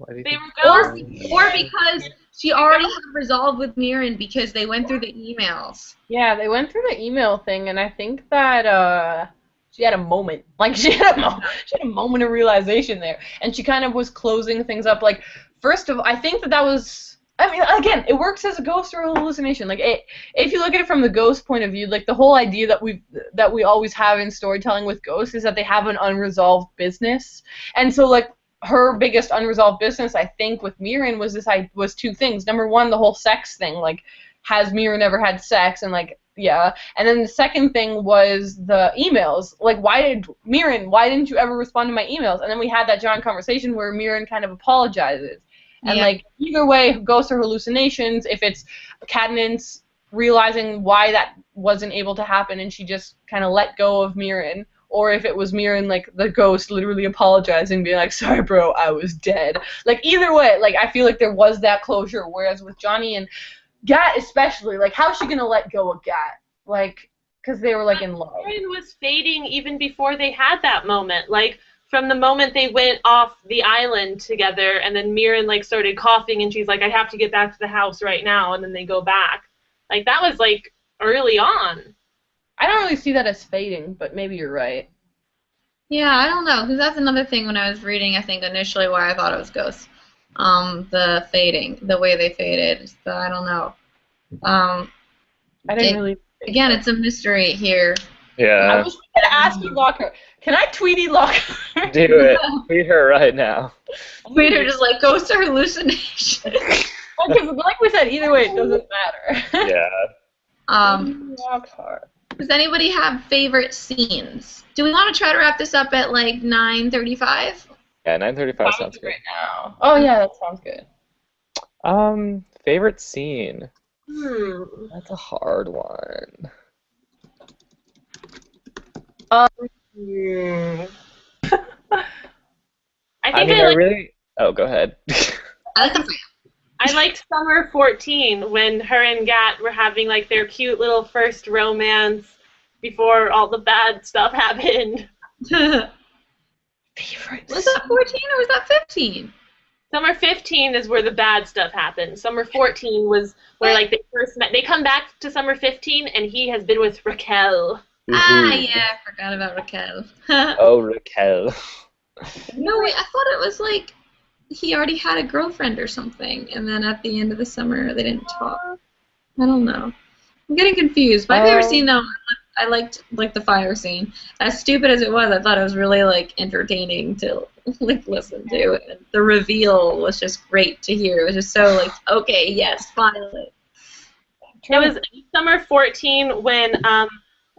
They were ghosts. Or because she already had resolved with Mirin because they went through the emails. Yeah, they went through the email thing, and I think that she had a moment. Like, she had a moment of realization there, and she kind of was closing things up. Like, first of all, I think that was. I mean, again, it works as a ghost or a hallucination. Like, if you look at it from the ghost point of view, like the whole idea that we always have in storytelling with ghosts is that they have an unresolved business, and so like her biggest unresolved business, I think, with Mirin was two things. Number one, the whole sex thing. Like, has Mirin ever had sex? And like, yeah. And then the second thing was the emails. Like, why didn't you ever respond to my emails? And then we had that giant conversation where Mirin kind of apologizes. And, like, either way, ghosts or hallucinations, if it's Cadnance realizing why that wasn't able to happen and she just kind of let go of Mirin, or if it was Mirin, like, the ghost literally apologizing, being like, sorry, bro, I was dead. Like, either way, like, I feel like there was that closure, whereas with Johnny and Gat especially, like, how's she going to let go of Gat? Like, because they were, like, in love. Mirin was fading even before they had that moment. Like, from the moment they went off the island together, and then Mirin, like, started coughing, and she's like, I have to get back to the house right now, and then they go back. Like, that was, like, early on. I don't really see that as fading, but maybe you're right. Yeah, I don't know, because that's another thing when I was reading, I think, initially why I thought it was ghosts. The fading, the way they faded. So I don't know. I didn't really... Again, it's a mystery here. Yeah. I was going to ask you, Locker. Can I Tweety Locker? Do it. Tweet her right now. Tweet her just like, ghost or hallucination. Because like we said, either way, it doesn't matter. Yeah. Does anybody have favorite scenes? Do we want to try to wrap this up at like 9:35? Yeah, 9:35 sounds good. Right now. Oh yeah, that sounds good. Favorite scene? That's a hard one. I really. Oh, go ahead. I liked Summer 14 when her and Gat were having like their cute little first romance before all the bad stuff happened. Was that 14 or was that 15? Summer 15 is where the bad stuff happened. Summer 14 was where like they first met. They come back to Summer 15 and he has been with Raquel. Ah, yeah, I forgot about Raquel. Oh, Raquel. No, wait, I thought it was like he already had a girlfriend or something, and then at the end of the summer they didn't talk. I don't know. I'm getting confused. My favorite scene, though, I liked like the fire scene. As stupid as it was, I thought it was really like entertaining to like listen to. And the reveal was just great to hear. It was just so like, okay, yes, finally. It was Summer 14 when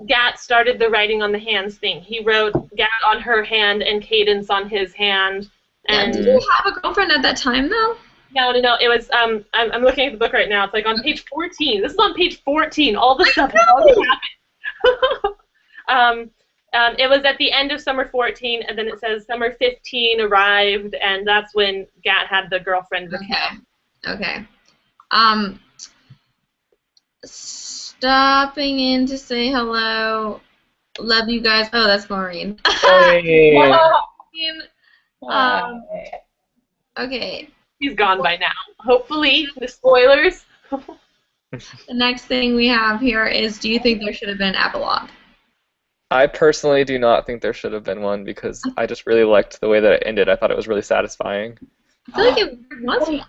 Gat started the writing on the hands thing. He wrote Gat on her hand and Cadence on his hand. And did you have a girlfriend at that time, though? No. It was I'm looking at the book right now. It's like on page 14. This is on page 14. All the stuff has already happened. It was at the end of Summer 14, and then it says Summer 15 arrived, and that's when Gat had the girlfriend Raquel. Okay. Stopping in to say hello. Love you guys. Oh, that's Maureen. Okay. He's gone by now. Hopefully, the spoilers. The next thing we have here is, do you think there should have been an epilogue? I personally do not think there should have been one because I just really liked the way that it ended. I thought it was really satisfying. I feel like it was. It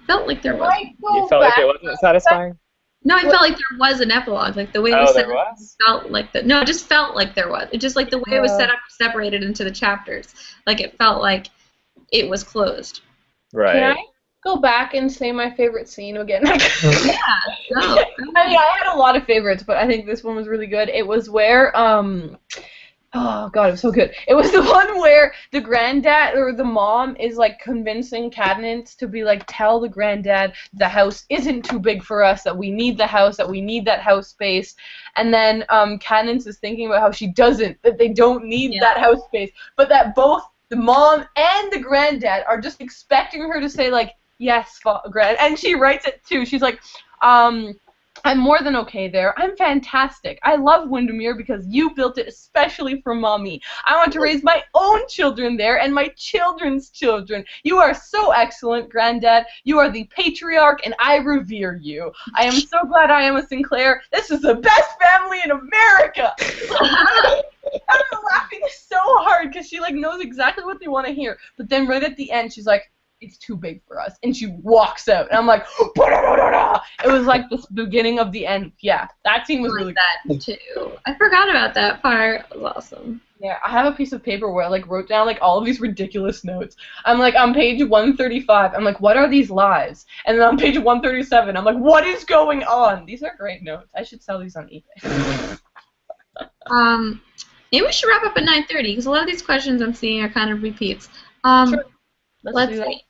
felt like there was. You felt like it wasn't satisfying? No, I felt like there was an epilogue. Like the way it was set up felt like that. No, it just felt like there was. It just like the way it was set up, separated into the chapters. Like it felt like it was closed. Right. Can I go back and say my favorite scene again? Yeah. No. I mean, I had a lot of favorites, but I think this one was really good. It was where oh god, it was so good. It was the one where the granddad or the mom is like convincing Cadnance to be like, tell the granddad the house isn't too big for us, that we need the house, that we need that house space. And then Cadnance is thinking about how that they don't need that house space, but that both the mom and the granddad are just expecting her to say like, yes, grand. And she writes it too. She's like, I'm more than okay there. I'm fantastic. I love Windermere because you built it especially for Mommy. I want to raise my own children there and my children's children. You are so excellent, Granddad. You are the patriarch, and I revere you. I am so glad I am a Sinclair. This is the best family in America. I'm laughing so hard because she like knows exactly what they want to hear. But then right at the end, she's like, it's too big for us, and she walks out, and I'm like, it was like the beginning of the end. Yeah, that scene was really that too. I forgot about that part. It was awesome. Yeah, I have a piece of paper where I like wrote down like all of these ridiculous notes. I'm like on page 135. I'm like, what are these lies? And then on page 137, I'm like, what is going on? These are great notes. I should sell these on eBay. Maybe we should wrap up at 9:30 because a lot of these questions I'm seeing are kind of repeats. Sure. Let's see.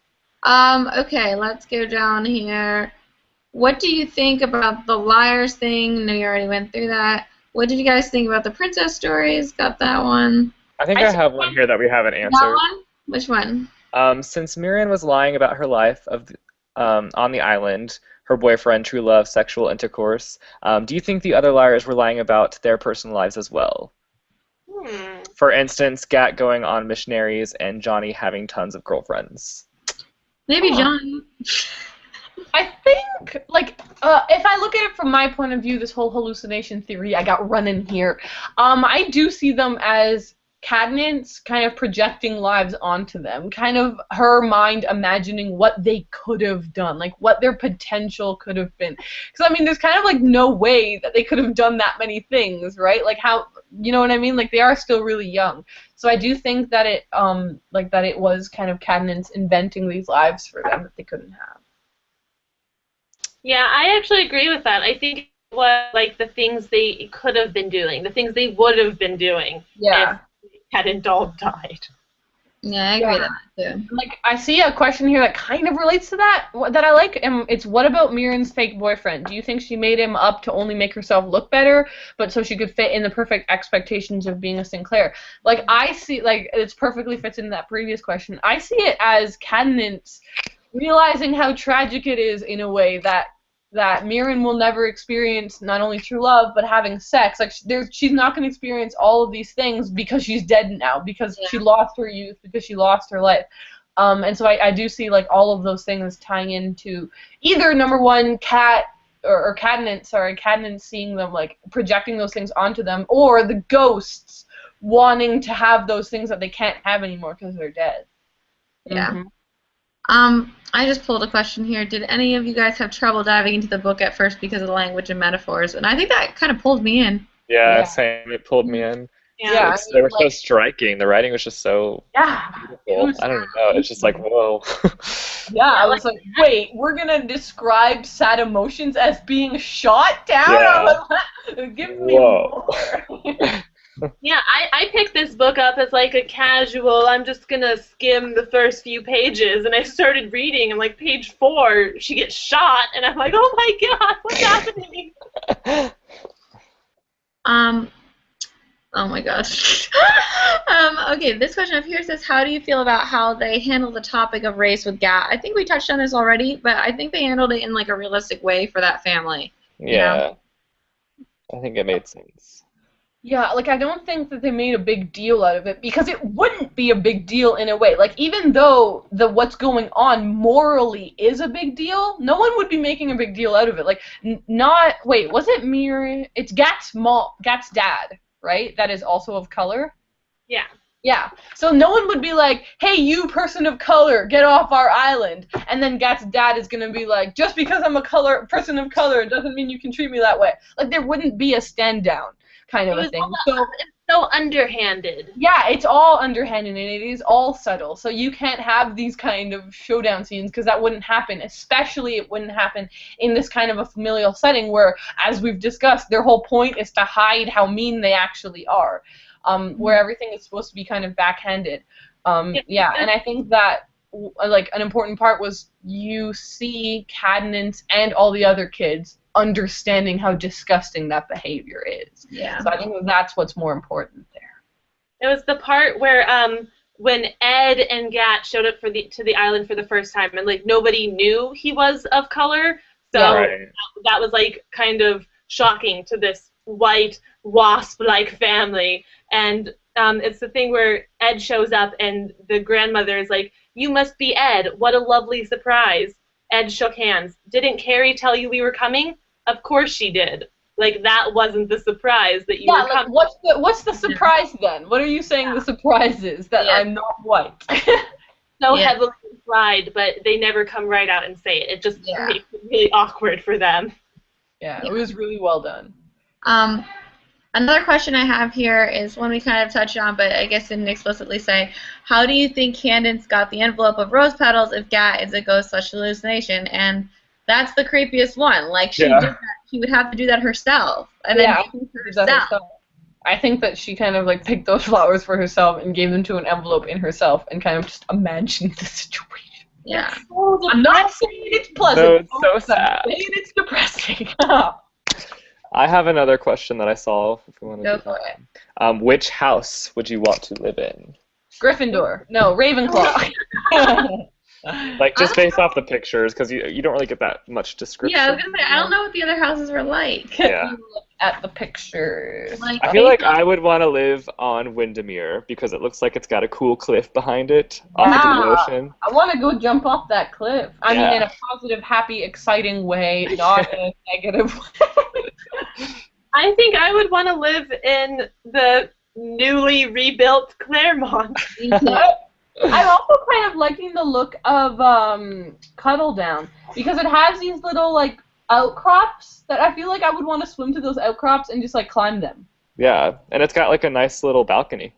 Okay, let's go down here. What do you think about the liars thing? No, you already went through that. What did you guys think about the princess stories? Got that one. I think I have one here that we haven't answered. That one? Which one? Since Mirin was lying about her life on the island, her boyfriend, true love, sexual intercourse, do you think the other liars were lying about their personal lives as well? For instance, Gat going on missionaries and Johnny having tons of girlfriends. Maybe Johnny. I think, like, if I look at it from my point of view, this whole hallucination theory I got running here, I do see them as Cadnance kind of projecting lives onto them, kind of her mind imagining what they could have done, like what their potential could have been. Because, I mean, there's kind of, like, no way that they could have done that many things, right? Like, how, you know what I mean? Like, they are still really young. So I do think that it, that it was kind of Cadnance inventing these lives for them that they couldn't have. Yeah, I actually agree with that. I think it was, like, the things they could have been doing, the things they would have been doing. Yeah. If hadn't all died. Yeah, I agree with that too. Like, I see a question here that kind of relates to that I like. It's what about Mirin's fake boyfriend? Do you think she made him up to only make herself look better, but so she could fit in the perfect expectations of being a Sinclair? Like, I see, like, it perfectly fits into that previous question. I see it as Cadnance realizing how tragic it is in a way that Mirin will never experience not only true love, but having sex. Like, she's not going to experience all of these things because she's dead now, because she lost her youth, because she lost her life. And so I do see, like, all of those things tying into either, number one, Cadnance seeing them, like, projecting those things onto them, or the ghosts wanting to have those things that they can't have anymore because they're dead. Yeah. Mm-hmm. I just pulled a question here. Did any of you guys have trouble diving into the book at first because of the language and metaphors? And I think that kind of pulled me in. Yeah, same. It pulled me in. Yeah, they were so striking. The writing was just so beautiful. I don't know. It's just like, whoa. Yeah, I was like, wait, we're going to describe sad emotions as being shot down? Yeah. Give me more. Yeah, I picked this book up as like a casual, I'm just gonna skim the first few pages, and I started reading, and like page 4, she gets shot, and I'm like, oh my god, what's happening? Oh my gosh. Okay, this question up here says, how do you feel about how they handle the topic of race with Gat? I think we touched on this already, but I think they handled it in like a realistic way for that family. Yeah. You know? I think it made sense. Yeah, like, I don't think that they made a big deal out of it, because it wouldn't be a big deal in a way. Like, even though what's going on morally is a big deal, no one would be making a big deal out of it. Like, wait, was it Mirin? It's Gat's dad, right? That is also of color? Yeah. Yeah. So no one would be like, hey, you person of color, get off our island. And then Gat's dad is going to be like, just because I'm a person of color doesn't mean you can treat me that way. Like, there wouldn't be a stand down kind of a thing. It's so underhanded. Yeah, it's all underhanded, and it is all subtle. So you can't have these kind of showdown scenes because that wouldn't happen. Especially it wouldn't happen in this kind of a familial setting where, as we've discussed, their whole point is to hide how mean they actually are, where everything is supposed to be kind of backhanded. Yeah, and I think that like an important part was you see Cadnance and all the other kids understanding how disgusting that behavior is. Yeah. So I think that's what's more important there. It was the part where when Ed and Gat showed up to the island for the first time, and like nobody knew he was of color, So Right. that was like kind of shocking to this white wasp-like family. And it's the thing where Ed shows up and the grandmother is like, "You must be Ed. What a lovely surprise." Ed shook hands. "Didn't Carrie tell you we were coming?" "Of course she did." Like, that wasn't the surprise that you were like, coming. what's the surprise then? What are you saying the surprise is? That I'm not white. So heavily implied, but they never come right out and say it. It just makes it really awkward for them. Yeah, it was really well done. Another question I have here is one we kind of touched on, but I guess didn't explicitly say. How do you think Candace got the envelope of rose petals if Gat is a ghost/hallucination? And that's the creepiest one. Like, she did that. She would have to do that herself. And then herself. I think that she kind of like picked those flowers for herself and gave them to an envelope in herself and kind of just imagined the situation. Yeah. I'm not saying it's pleasant. No, it's so sad. I'm saying it's depressing. I have another question that I saw. If we want to Go do for that. Which house would you want to live in? Gryffindor. No, Ravenclaw. Like, just based off the pictures, because you don't really get that much description. Yeah, I was going to say, I don't know what the other houses were like. Yeah. Look at the pictures. I feel like I would want to live on Windermere because it looks like it's got a cool cliff behind it off into the ocean. I want to go jump off that cliff. I mean, in a positive, happy, exciting way, not in a negative way. I think I would want to live in the newly rebuilt Claremont. I'm also kind of liking the look of Cuddle Down because it has these little like outcrops that I feel like I would want to swim to those outcrops and just like climb them. Yeah, and it's got like a nice little balcony.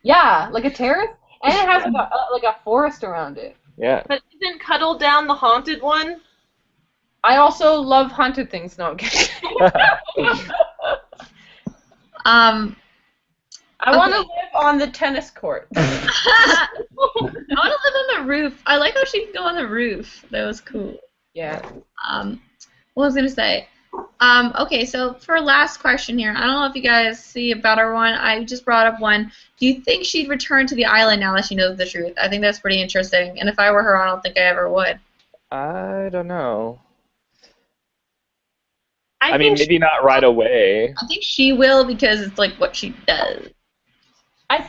Yeah, like a terrace, and it has like a forest around it. Yeah. But isn't Cuddle Down the haunted one? I also love haunted things. No, I'm kidding. I want to live on the tennis court. I want to live on the roof. I like how she could go on the roof. That was cool. Yeah. What was I going to say? Okay, so for last question here, I don't know if you guys see a better one. I just brought up one. Do you think she'd return to the island now that she knows the truth? I think that's pretty interesting. And if I were her, I don't think I ever would. I don't know. I mean, maybe not right away. I think she will because it's like what she does. I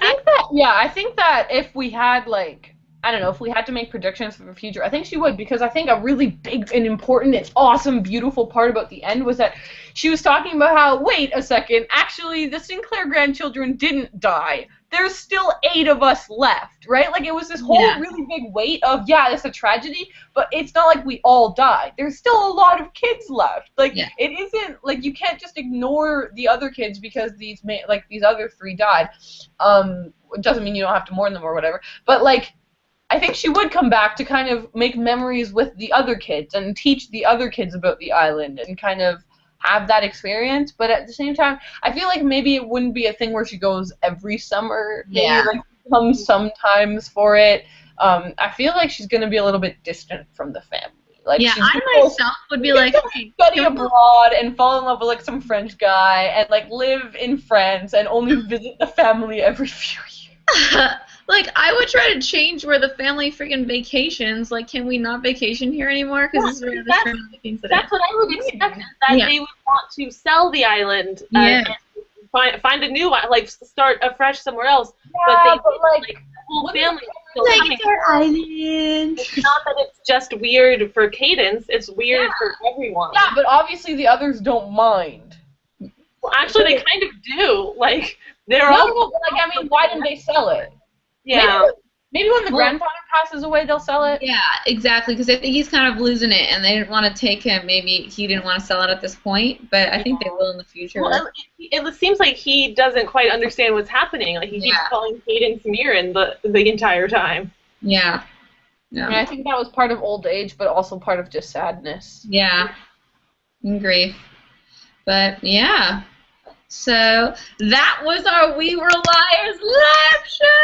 think that if we had like, I don't know, if we had to make predictions for the future, I think she would, because I think a really big and important and awesome, beautiful part about the end was that she was talking about how, wait a second, actually the Sinclair grandchildren didn't die. There's still 8 of us left, right? Like, it was this whole really big weight of, it's a tragedy, but it's not like we all died. There's still a lot of kids left. Like, it isn't, like, you can't just ignore the other kids because these other 3 died. It doesn't mean you don't have to mourn them or whatever. But, like, I think she would come back to kind of make memories with the other kids and teach the other kids about the island and kind of have that experience. But at the same time, I feel like maybe it wouldn't be a thing where she goes every summer. Maybe like comes sometimes for it. I feel like she's going to be a little bit distant from the family. Like, I myself would be like, hey, study abroad and fall in love with like some French guy and like live in France and only visit the family every few years. Like, I would try to change where the family freaking vacations. Like, can we not vacation here anymore? Because that's what I would expect. That they would want to sell the island and find a new one, like start afresh somewhere else. Yeah, but the whole family is still coming. Their island. It's not that it's just weird for Cadence. It's weird for everyone. Yeah, but obviously the others don't mind. Well, actually, they kind of do. Like, they're all. Like, I mean, why didn't they sell it? Yeah. Maybe when the grandfather passes away, they'll sell it. Yeah, exactly, because I think he's kind of losing it, and they didn't want to take him. Maybe he didn't want to sell it at this point, but I think they will in the future. Well, it seems like he doesn't quite understand what's happening. Like, he keeps calling Cadence Mirin the entire time. Yeah. And I think that was part of old age, but also part of just sadness. Yeah. And grief. But, yeah. So that was our We Were Liars live show!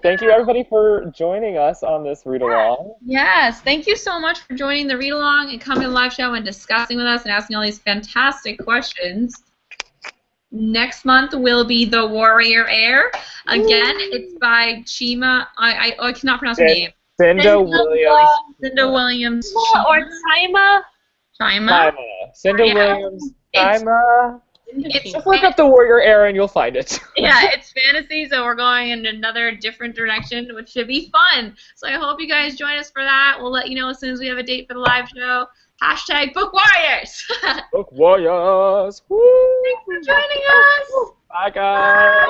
Thank you, everybody, for joining us on this read-along. Yes, thank you so much for joining the read-along and coming to the live show and discussing with us and asking all these fantastic questions. Next month will be The Warrior Heir. Again, it's by Chima. I cannot pronounce her name. Cinda Williams. Cinda Williams. Or Chima. Chima. Cinda Yeah. Williams. It's- Chima. It's Just look up the Warrior Era and you'll find it. yeah, it's fantasy, so we're going in another different direction, which should be fun. So I hope you guys join us for that. We'll let you know as soon as we have a date for the live show. Hashtag Book Warriors. Book Warriors. Woo! Thanks for joining us. Bye, guys.